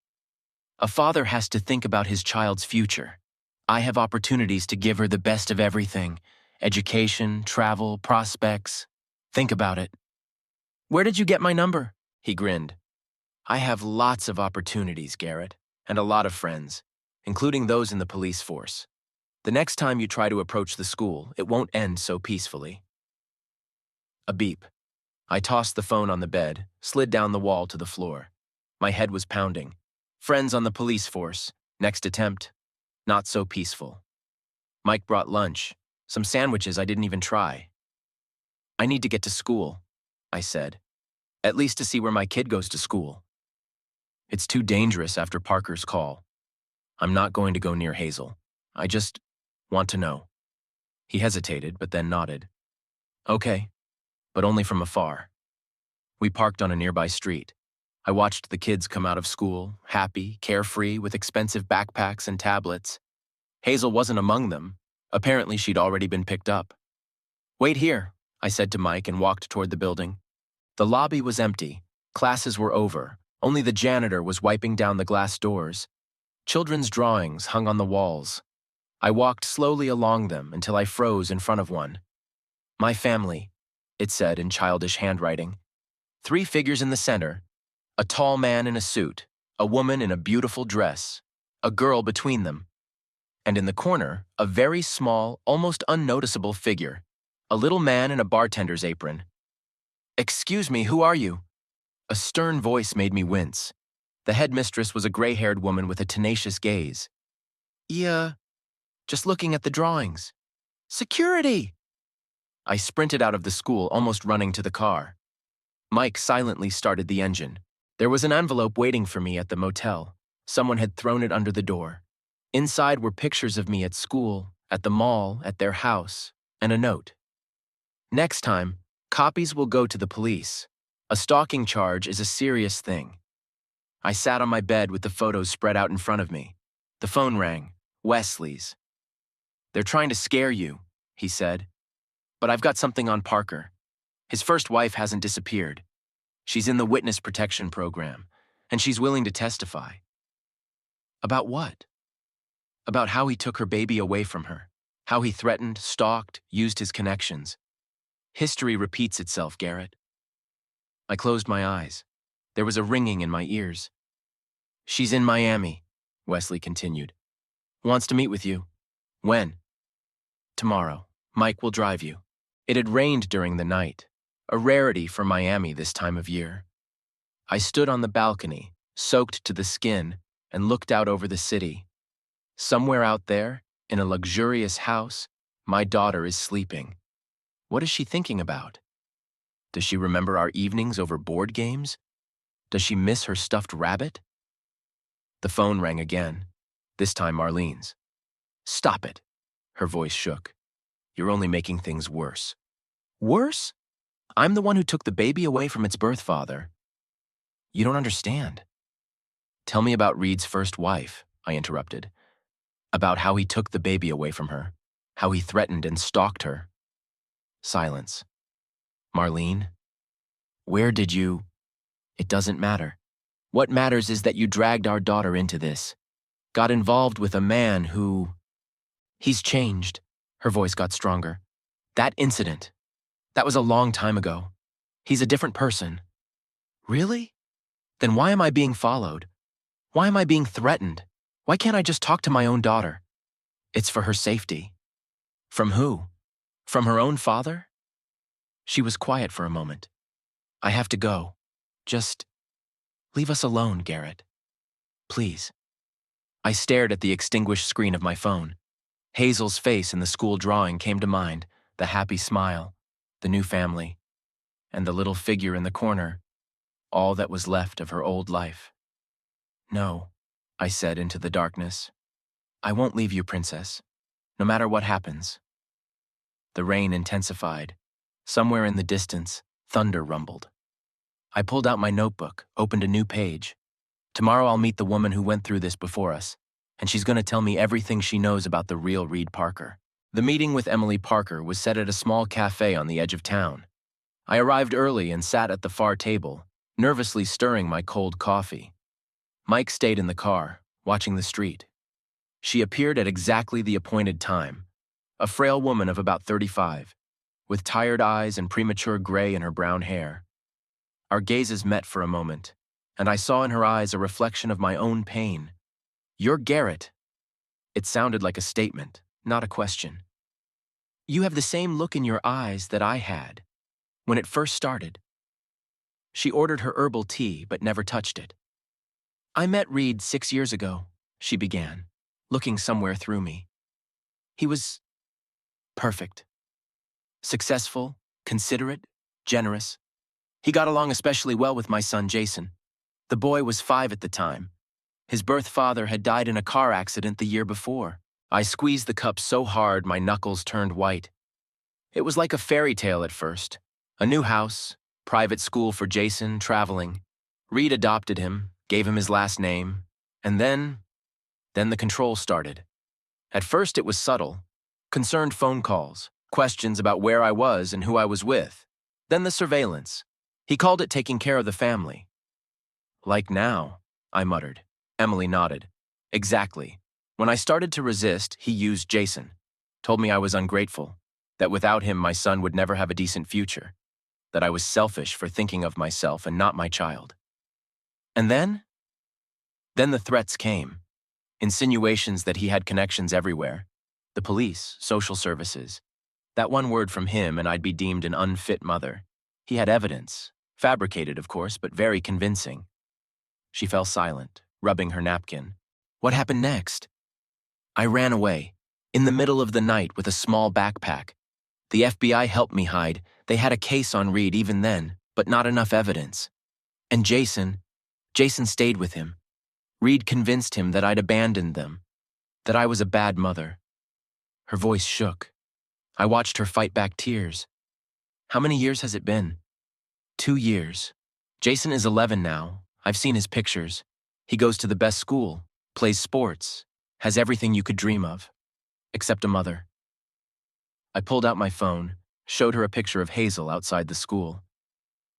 A father has to think about his child's future. I have opportunities to give her the best of everything. Education, travel, prospects. Think about it. Where did you get my number? He grinned. I have lots of opportunities, Garrett, and a lot of friends, including those in the police force. The next time you try to approach the school, it won't end so peacefully. A beep. I tossed the phone on the bed, slid down the wall to the floor. My head was pounding. Friends on the police force. Next attempt. Not so peaceful. Mike brought lunch. Some sandwiches I didn't even try. I need to get to school, I said. At least to see where my kid goes to school. It's too dangerous after Parker's call. I'm not going to go near Hazel. I just want to know. He hesitated, but then nodded. Okay, but only from afar. We parked on a nearby street. I watched the kids come out of school, happy, carefree, with expensive backpacks and tablets. Hazel wasn't among them. Apparently, she'd already been picked up. Wait here, I said to Mike and walked toward the building. The lobby was empty. Classes were over. Only the janitor was wiping down the glass doors. Children's drawings hung on the walls. I walked slowly along them until I froze in front of one. My family, it said in childish handwriting. 3 figures in the center, a tall man in a suit, a woman in a beautiful dress, a girl between them, and in the corner, a very small, almost unnoticeable figure, a little man in a bartender's apron. Excuse me, who are you? A stern voice made me wince. The headmistress was a gray-haired woman with a tenacious gaze. Yeah, just looking at the drawings. Security! I sprinted out of the school, almost running to the car. Mike silently started the engine. There was an envelope waiting for me at the motel. Someone had thrown it under the door. Inside were pictures of me at school, at the mall, at their house, and a note. Next time, copies will go to the police. A stalking charge is a serious thing. I sat on my bed with the photos spread out in front of me. The phone rang. Wesley's. "They're trying to scare you," he said. "But I've got something on Parker. His first wife hasn't disappeared. She's in the witness protection program, and she's willing to testify." About what? About how he took her baby away from her, how he threatened, stalked, used his connections. History repeats itself, Garrett. I closed my eyes. There was a ringing in my ears. "She's in Miami," Wesley continued. "Wants to meet with you." "When?" "Tomorrow. Mike will drive you." It had rained during the night, a rarity for Miami this time of year. I stood on the balcony, soaked to the skin, and looked out over the city. Somewhere out there, in a luxurious house, my daughter is sleeping. What is she thinking about? Does she remember our evenings over board games? Does she miss her stuffed rabbit? The phone rang again, this time Marlene's. "Stop it." Her voice shook. "You're only making things worse." "Worse? I'm the one who took the baby away from its birth father." "You don't understand." "Tell me about Reed's first wife," I interrupted. "About how he took the baby away from her, how he threatened and stalked her." Silence. "Marlene, where did you—" "It doesn't matter. What matters is that you dragged our daughter into this. Got involved with a man who— He's changed." Her voice got stronger. "That incident, that was a long time ago. He's a different person." "Really? Then why am I being followed? Why am I being threatened? Why can't I just talk to my own daughter?" "It's for her safety." "From who? From her own father?" She was quiet for a moment. "I have to go. Just leave us alone, Garrett. Please." I stared at the extinguished screen of my phone. Hazel's face in the school drawing came to mind, the happy smile, the new family, and the little figure in the corner, all that was left of her old life. "No," I said into the darkness. "I won't leave you, Princess, no matter what happens." The rain intensified. Somewhere in the distance, thunder rumbled. I pulled out my notebook, opened a new page. Tomorrow I'll meet the woman who went through this before us, and she's going to tell me everything she knows about the real Reed Parker. The meeting with Emily Parker was set at a small cafe on the edge of town. I arrived early and sat at the far table, nervously stirring my cold coffee. Mike stayed in the car, watching the street. She appeared at exactly the appointed time, a frail woman of about 35, with tired eyes and premature gray in her brown hair. Our gazes met for a moment, and I saw in her eyes a reflection of my own pain. "You're Garrett." It sounded like a statement, not a question. "You have the same look in your eyes that I had when it first started." She ordered her herbal tea but never touched it. "I met Reed 6 years ago," she began, looking somewhere through me. "He was perfect. Successful, considerate, generous. He got along especially well with my son, Jason. The boy was 5 at the time. His birth father had died in a car accident the year before." I squeezed the cup so hard my knuckles turned white. It was like a fairy tale at first. A new house, private school for Jason, traveling. Reed adopted him, gave him his last name, and then the control started. At first it was subtle. Concerned phone calls, questions about where I was and who I was with. Then the surveillance. He called it taking care of the family. "Like now," I muttered. Emily nodded. "Exactly. When I started to resist, he used Jason. Told me I was ungrateful, that without him my son would never have a decent future, that I was selfish for thinking of myself and not my child." And then the threats came. Insinuations that he had connections everywhere. The police, social services. That one word from him and I'd be deemed an unfit mother. He had evidence, fabricated of course, but very convincing. She fell silent, rubbing her napkin. What happened next? I ran away, in the middle of the night with a small backpack. The FBI helped me hide. They had a case on Reed even then, but not enough evidence. And Jason stayed with him. Reed convinced him that I'd abandoned them, that I was a bad mother. Her voice shook. I watched her fight back tears. How many years has it been? 2 years. Jason is 11 now. I've seen his pictures. He goes to the best school, plays sports, has everything you could dream of, except a mother. I pulled out my phone, showed her a picture of Hazel outside the school.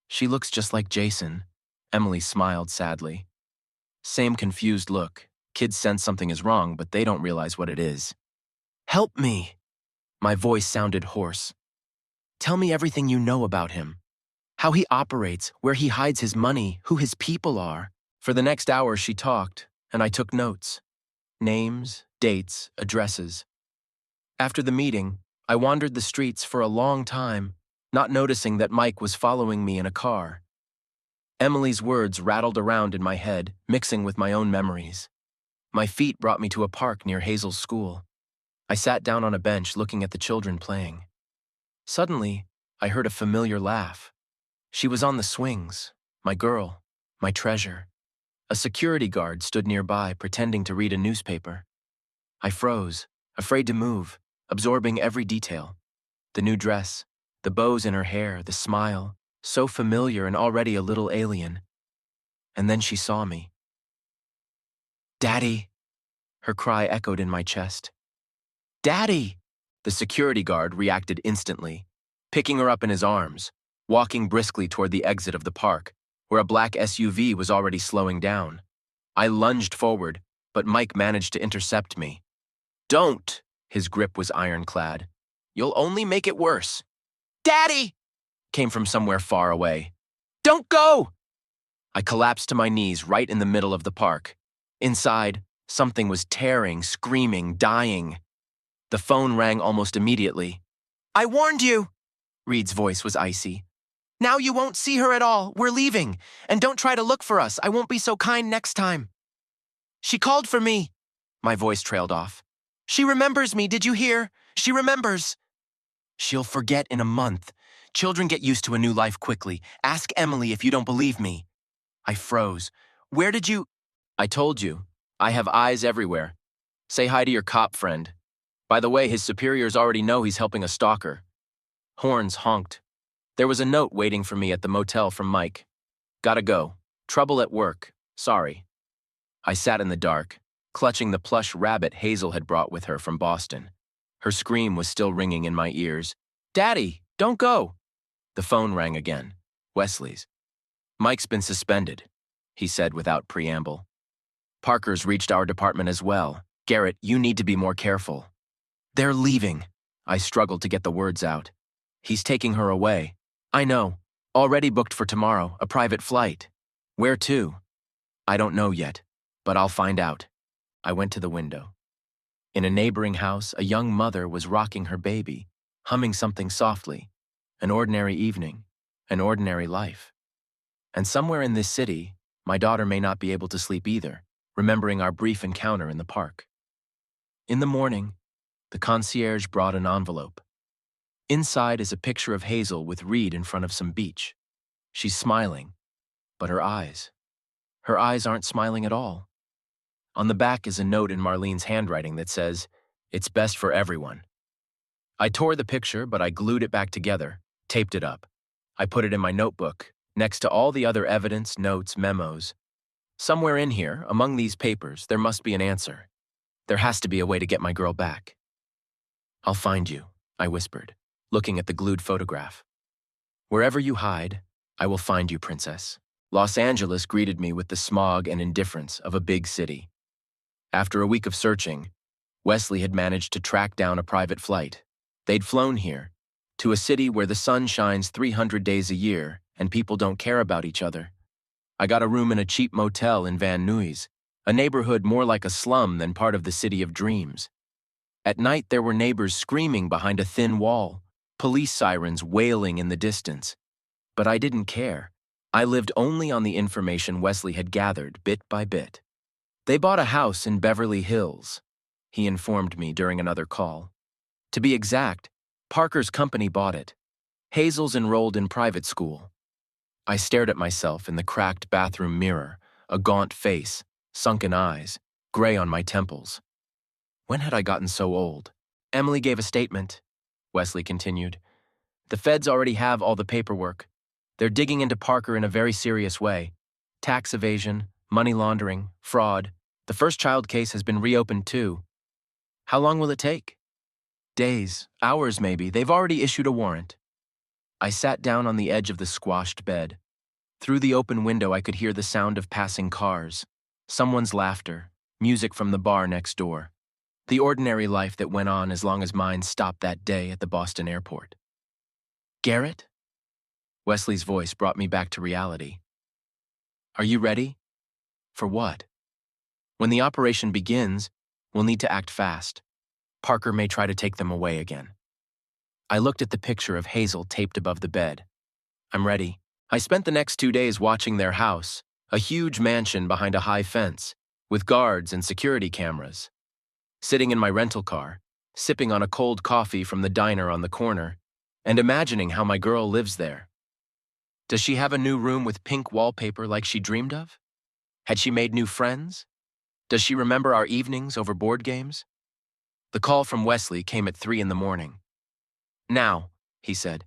She looks just like Jason. Emily smiled sadly. Same confused look. Kids sense something is wrong, but they don't realize what it is. Help me! My voice sounded hoarse. Tell me everything you know about him. How he operates, where he hides his money, who his people are. For the next hour she talked, and I took notes. Names, dates, addresses. After the meeting, I wandered the streets for a long time, not noticing that Mike was following me in a car. Emily's words rattled around in my head, mixing with my own memories. My feet brought me to a park near Hazel's school. I sat down on a bench looking at the children playing. Suddenly, I heard a familiar laugh. She was on the swings, my girl, my treasure. A security guard stood nearby, pretending to read a newspaper. I froze, afraid to move, absorbing every detail. The new dress, the bows in her hair, the smile, so familiar and already a little alien. And then she saw me. "Daddy!" Her cry echoed in my chest. "Daddy!" The security guard reacted instantly, picking her up in his arms, walking briskly toward the exit of the park, where a black SUV was already slowing down. I lunged forward, but Mike managed to intercept me. "Don't!" His grip was ironclad. "You'll only make it worse." "Daddy!" came from somewhere far away. "Don't go!" I collapsed to my knees right in the middle of the park. Inside, something was tearing, screaming, dying. The phone rang almost immediately. "I warned you!" Reed's voice was icy. "Now you won't see her at all. We're leaving. And don't try to look for us. I won't be so kind next time." "She called for me." My voice trailed off. "She remembers me, did you hear? She remembers." "She'll forget in a month. Children get used to a new life quickly. Ask Emily if you don't believe me." I froze. "Where did you—" "I told you. I have eyes everywhere. Say hi to your cop friend. By the way, his superiors already know he's helping a stalker." Horns honked. There was a note waiting for me at the motel from Mike. "Gotta go. Trouble at work. Sorry." I sat in the dark, clutching the plush rabbit Hazel had brought with her from Boston. Her scream was still ringing in my ears. "Daddy, don't go!" The phone rang again. Wesley's. "Mike's been suspended," he said without preamble. "Parker's reached our department as well. Garrett, you need to be more careful." "They're leaving." I struggled to get the words out. "He's taking her away." "I know. Already booked for tomorrow, a private flight." "Where to?" "I don't know yet, but I'll find out." I went to the window. In a neighboring house, a young mother was rocking her baby, humming something softly. An ordinary evening, an ordinary life. And somewhere in this city, my daughter may not be able to sleep either, remembering our brief encounter in the park. In the morning, the concierge brought an envelope. Inside is a picture of Hazel with Reed in front of some beach. She's smiling, but her eyes aren't smiling at all. On the back is a note in Marlene's handwriting that says, "It's best for everyone." I tore the picture, but I glued it back together, taped it up. I put it in my notebook, next to all the other evidence, notes, memos. Somewhere in here, among these papers, there must be an answer. There has to be a way to get my girl back. "I'll find you," I whispered, looking at the glued photograph. "Wherever you hide, I will find you, Princess." Los Angeles greeted me with the smog and indifference of a big city. After a week of searching, Wesley had managed to track down a private flight. They'd flown here, to a city where the sun shines 300 days a year and people don't care about each other. I got a room in a cheap motel in Van Nuys, a neighborhood more like a slum than part of the city of dreams. At night, there were neighbors screaming behind a thin wall, police sirens wailing in the distance. But I didn't care. I lived only on the information Wesley had gathered bit by bit. "They bought a house in Beverly Hills," he informed me during another call. "To be exact, Parker's company bought it. Hazel's enrolled in private school. I stared at myself in the cracked bathroom mirror, a gaunt face, sunken eyes, gray on my temples. When had I gotten so old? Emily gave a statement, Wesley continued. The feds already have all the paperwork. They're digging into Parker in a very serious way. Tax evasion, money laundering, fraud. The first child case has been reopened too. How long will it take? Days, hours maybe. They've already issued a warrant. I sat down on the edge of the squashed bed. Through the open window, I could hear the sound of passing cars, someone's laughter, music from the bar next door. The ordinary life that went on as long as mine stopped that day at the Boston airport. Garrett? Wesley's voice brought me back to reality. Are you ready? For what? When the operation begins, we'll need to act fast. Parker may try to take them away again. I looked at the picture of Hazel taped above the bed. I'm ready. I spent the next 2 days watching their house, a huge mansion behind a high fence, with guards and security cameras. Sitting in my rental car, sipping on a cold coffee from the diner on the corner, and imagining how my girl lives there. Does she have a new room with pink wallpaper like she dreamed of? Had she made new friends? Does she remember our evenings over board games? The call from Wesley came at 3 a.m. Now, he said,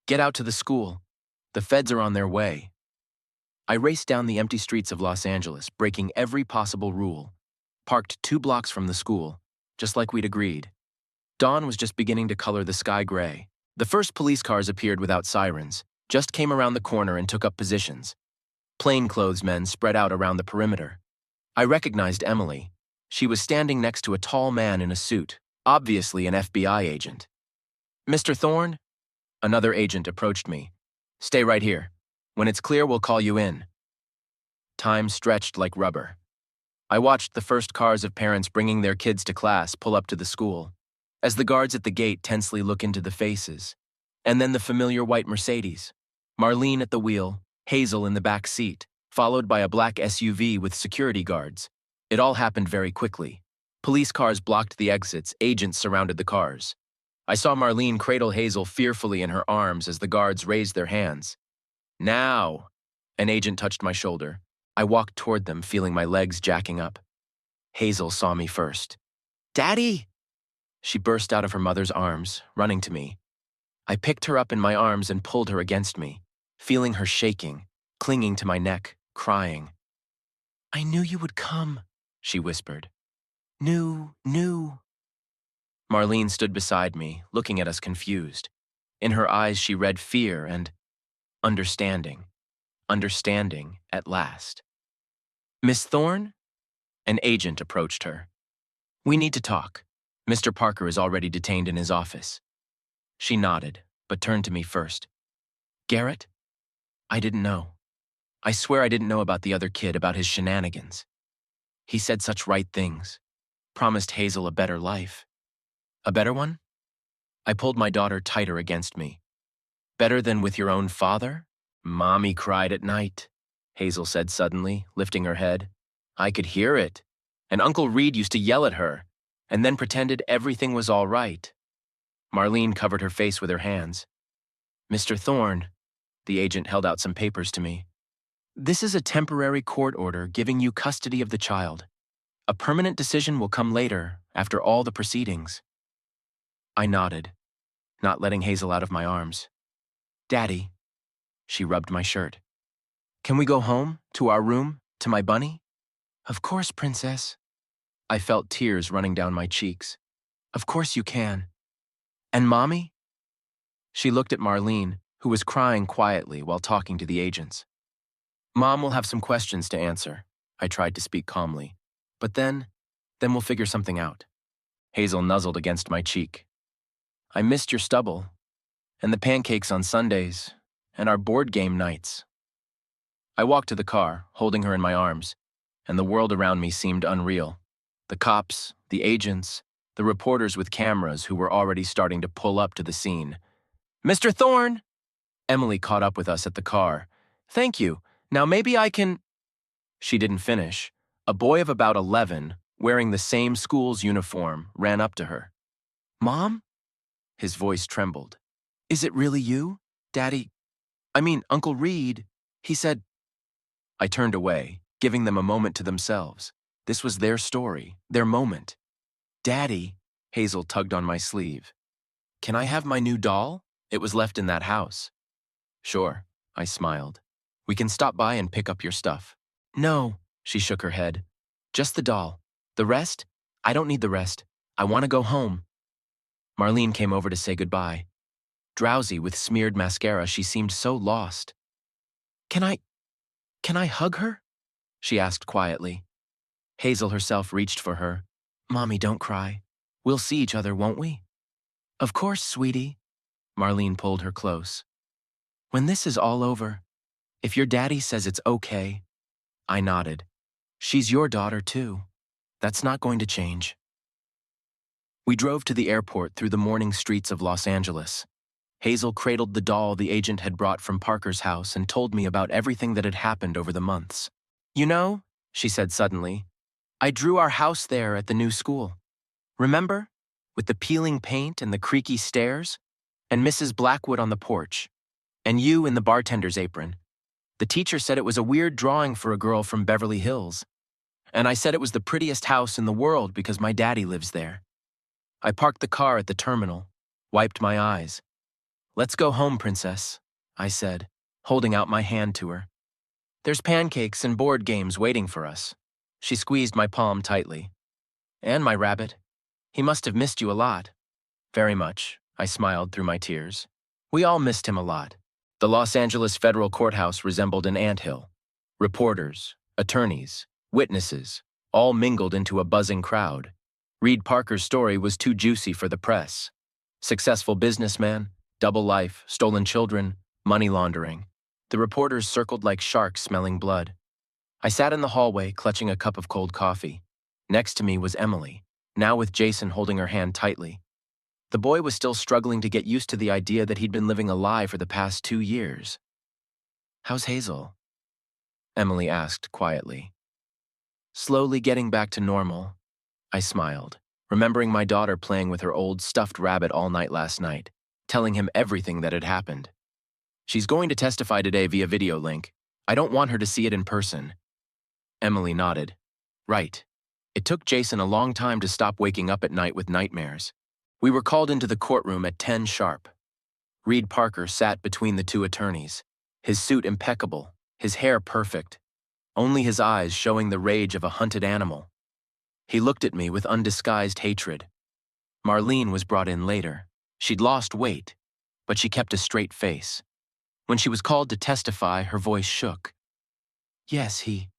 get out to the school. The feds are on their way. I raced down the empty streets of Los Angeles, breaking every possible rule. Parked 2 blocks from the school, just like we'd agreed. Dawn was just beginning to color the sky gray. The first police cars appeared without sirens, just came around the corner and took up positions. Plainclothes men spread out around the perimeter. I recognized Emily. She was standing next to a tall man in a suit, obviously an FBI agent. Mr. Thorne? Another agent approached me. Stay right here. When it's clear, we'll call you in. Time stretched like rubber. I watched the first cars of parents bringing their kids to class pull up to the school, as the guards at the gate tensely look into the faces, and then the familiar white Mercedes, Marlene at the wheel, Hazel in the back seat, followed by a black SUV with security guards. It all happened very quickly. Police cars blocked the exits, agents surrounded the cars. I saw Marlene cradle Hazel fearfully in her arms as the guards raised their hands. Now, an agent touched my shoulder. I walked toward them, feeling my legs jacking up. Hazel saw me first. Daddy! She burst out of her mother's arms, running to me. I picked her up in my arms and pulled her against me, feeling her shaking, clinging to my neck, crying. I knew you would come, she whispered. Knew. Marlene stood beside me, looking at us confused. In her eyes she read fear and understanding. Understanding at last. Miss Thorne? An agent approached her. We need to talk. Mr. Parker is already detained in his office. She nodded, but turned to me first. Garrett? I didn't know. I swear I didn't know about the other kid, about his shenanigans. He said such right things. Promised Hazel a better life. A better one? I pulled my daughter tighter against me. Better than with your own father? Mommy cried at night, Hazel said suddenly, lifting her head. I could hear it. And Uncle Reed used to yell at her, and then pretended everything was all right. Marlene covered her face with her hands. Mr. Thorne, the agent held out some papers to me. This is a temporary court order giving you custody of the child. A permanent decision will come later, after all the proceedings. I nodded, not letting Hazel out of my arms. Daddy, she rubbed my shirt. Can we go home, to our room, to my bunny? Of course, princess. I felt tears running down my cheeks. Of course you can. And Mommy? She looked at Marlene, who was crying quietly while talking to the agents. Mom will have some questions to answer. I tried to speak calmly. But then we'll figure something out. Hazel nuzzled against my cheek. I missed your stubble, and the pancakes on Sundays, and our board game nights. I walked to the car, holding her in my arms, and the world around me seemed unreal. The cops, the agents, the reporters with cameras who were already starting to pull up to the scene. Mr. Thorne! Emily caught up with us at the car. Thank you. Now maybe I can... She didn't finish. A boy of about 11, wearing the same school's uniform, ran up to her. Mom? His voice trembled. Is it really you, Daddy? I mean, Uncle Reed. He said. I turned away, giving them a moment to themselves. This was their story, their moment. Daddy, Hazel tugged on my sleeve. Can I have my new doll? It was left in that house. Sure, I smiled. We can stop by and pick up your stuff. No, she shook her head. Just the doll. The rest? I don't need the rest. I want to go home. Marlene came over to say goodbye. Drowsy with smeared mascara, she seemed so lost. Can I hug her? She asked quietly. Hazel herself reached for her. Mommy, don't cry. We'll see each other, won't we? Of course, sweetie. Marlene pulled her close. When this is all over, if your daddy says it's okay. I nodded. She's your daughter, too. That's not going to change. We drove to the airport through the morning streets of Los Angeles. Hazel cradled the doll the agent had brought from Parker's house and told me about everything that had happened over the months. You know, she said suddenly, I drew our house there at the new school. Remember? With the peeling paint and the creaky stairs? And Mrs. Blackwood on the porch. And you in the bartender's apron. The teacher said it was a weird drawing for a girl from Beverly Hills. And I said it was the prettiest house in the world because my daddy lives there. I parked the car at the terminal, wiped my eyes. Let's go home, Princess, I said, holding out my hand to her. There's pancakes and board games waiting for us. She squeezed my palm tightly. And my rabbit. He must have missed you a lot. Very much, I smiled through my tears. We all missed him a lot. The Los Angeles federal courthouse resembled an anthill. Reporters, attorneys, witnesses, all mingled into a buzzing crowd. Reed Parker's story was too juicy for the press. Successful businessman, double life, stolen children, money laundering. The reporters circled like sharks smelling blood. I sat in the hallway, clutching a cup of cold coffee. Next to me was Emily, now with Jason holding her hand tightly. The boy was still struggling to get used to the idea that he'd been living a lie for the past 2 years. How's Hazel? Emily asked quietly. Slowly getting back to normal, I smiled, remembering my daughter playing with her old stuffed rabbit all night last night, telling him everything that had happened. She's going to testify today via video link. I don't want her to see it in person. Emily nodded. Right. It took Jason a long time to stop waking up at night with nightmares. We were called into the courtroom at 10 sharp. Reed Parker sat between the two attorneys, his suit impeccable, his hair perfect, only his eyes showing the rage of a hunted animal. He looked at me with undisguised hatred. Marlene was brought in later. She'd lost weight, but she kept a straight face. When she was called to testify, her voice shook. Yes, he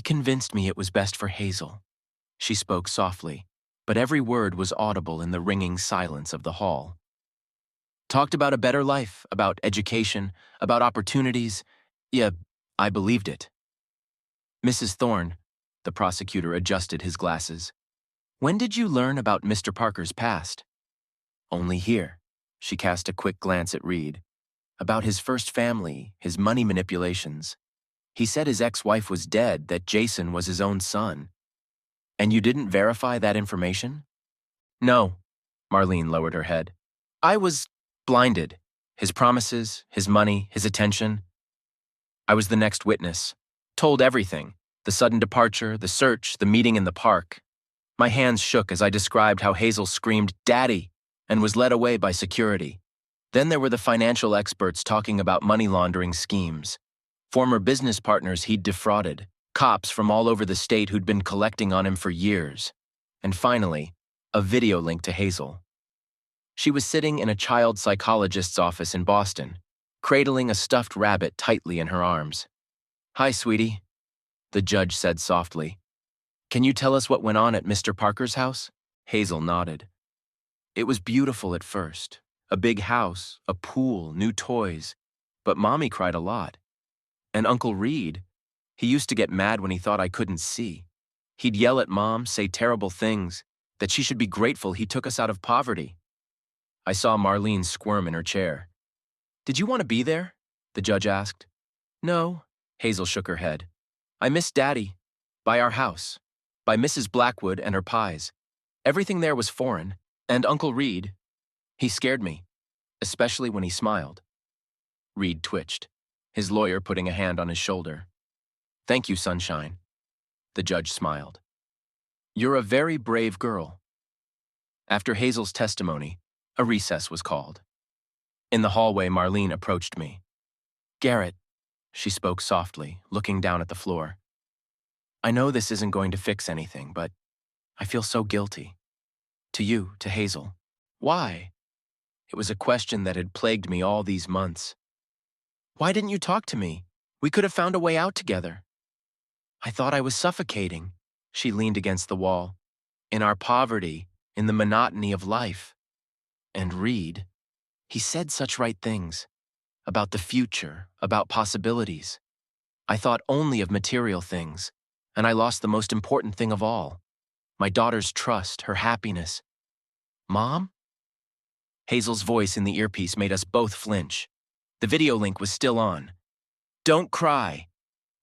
convinced me it was best for Hazel. She spoke softly, but every word was audible in the ringing silence of the hall. Talked about a better life, about education, about opportunities. Yeah, I believed it. Mrs. Thorne, the prosecutor adjusted his glasses. When did you learn about Mr. Parker's past? Only here. She cast a quick glance at Reed. About his first family, his money manipulations. He said his ex-wife was dead, that Jason was his own son. And you didn't verify that information? No, Marlene lowered her head. I was blinded. His promises, his money, his attention. I was the next witness. Told everything. The sudden departure, the search, the meeting in the park. My hands shook as I described how Hazel screamed, "Daddy!" and was led away by security. Then there were the financial experts talking about money laundering schemes. Former business partners he'd defrauded. Cops from all over the state who'd been collecting on him for years. And finally, a video link to Hazel. She was sitting in a child psychologist's office in Boston, cradling a stuffed rabbit tightly in her arms. Hi, sweetie, the judge said softly. Can you tell us what went on at Mr. Parker's house? Hazel nodded. It was beautiful at first. A big house, a pool, new toys. But Mommy cried a lot. And Uncle Reed, he used to get mad when he thought I couldn't see. He'd yell at Mom, say terrible things, that she should be grateful he took us out of poverty. I saw Marlene squirm in her chair. Did you want to be there? The judge asked. No, Hazel shook her head. I miss Daddy. By our house. By Mrs. Blackwood and her pies. Everything there was foreign. And Uncle Reed. He scared me, especially when he smiled. Reed twitched, his lawyer putting a hand on his shoulder. Thank you, Sunshine. The judge smiled. You're a very brave girl. After Hazel's testimony, a recess was called. In the hallway, Marlene approached me. Garrett, she spoke softly, looking down at the floor. I know this isn't going to fix anything, but I feel so guilty. To you, to Hazel. Why? It was a question that had plagued me all these months. Why didn't you talk to me? We could have found a way out together. I thought I was suffocating. She leaned against the wall. In our poverty, in the monotony of life. And Reed, he said such right things. About the future, about possibilities. I thought only of material things, and I lost the most important thing of all. My daughter's trust, her happiness. Mom? Hazel's voice in the earpiece made us both flinch. The video link was still on. Don't cry.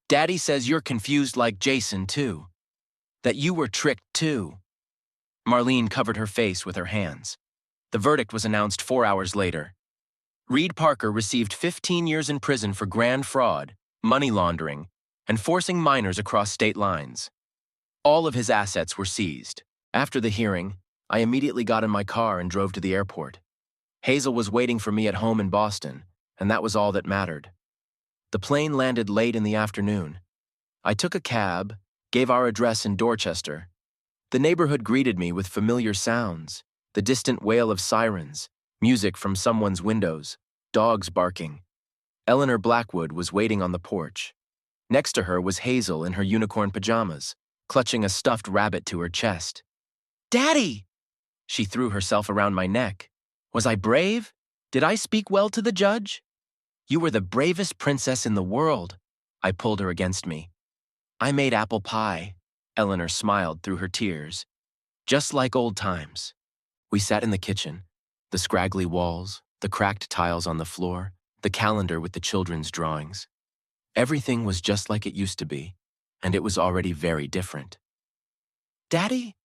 Daddy says you're confused like Jason, too. That you were tricked, too. Marlene covered her face with her hands. The verdict was announced 4 hours later. Reed Parker received 15 years in prison for grand fraud, money laundering, and forcing minors across state lines. All of his assets were seized. After the hearing, I immediately got in my car and drove to the airport. Hazel was waiting for me at home in Boston, and that was all that mattered. The plane landed late in the afternoon. I took a cab, gave our address in Dorchester. The neighborhood greeted me with familiar sounds, the distant wail of sirens, music from someone's windows, dogs barking. Eleanor Blackwood was waiting on the porch. Next to her was Hazel in her unicorn pajamas, clutching a stuffed rabbit to her chest. Daddy! She threw herself around my neck. Was I brave? Did I speak well to the judge? You were the bravest princess in the world. I pulled her against me. I made apple pie. Eleanor smiled through her tears. Just like old times. We sat in the kitchen, the scraggly walls, the cracked tiles on the floor, the calendar with the children's drawings. Everything was just like it used to be, and it was already very different. Daddy?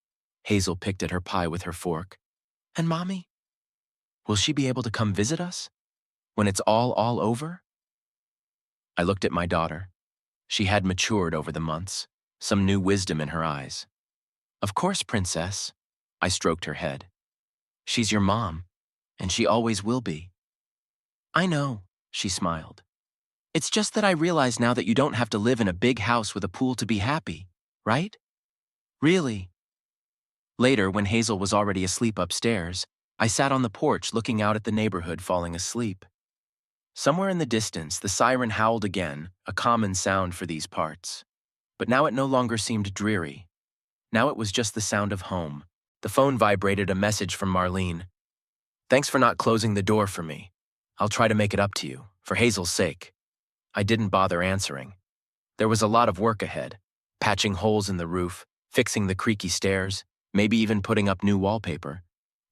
Hazel picked at her pie with her fork. And Mommy? Will she be able to come visit us? When it's all over? I looked at my daughter. She had matured over the months, some new wisdom in her eyes. Of course, Princess. I stroked her head. She's your mom, and she always will be. I know, she smiled. It's just that I realize now that you don't have to live in a big house with a pool to be happy, right? Really? Later, when Hazel was already asleep upstairs, I sat on the porch looking out at the neighborhood falling asleep. Somewhere in the distance, the siren howled again, a common sound for these parts. But now it no longer seemed dreary. Now it was just the sound of home. The phone vibrated, a message from Marlene. Thanks for not closing the door for me. I'll try to make it up to you, for Hazel's sake. I didn't bother answering. There was a lot of work ahead, patching holes in the roof, fixing the creaky stairs, maybe even putting up new wallpaper.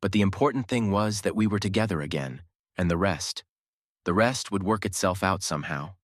But the important thing was that we were together again, and the rest would work itself out somehow.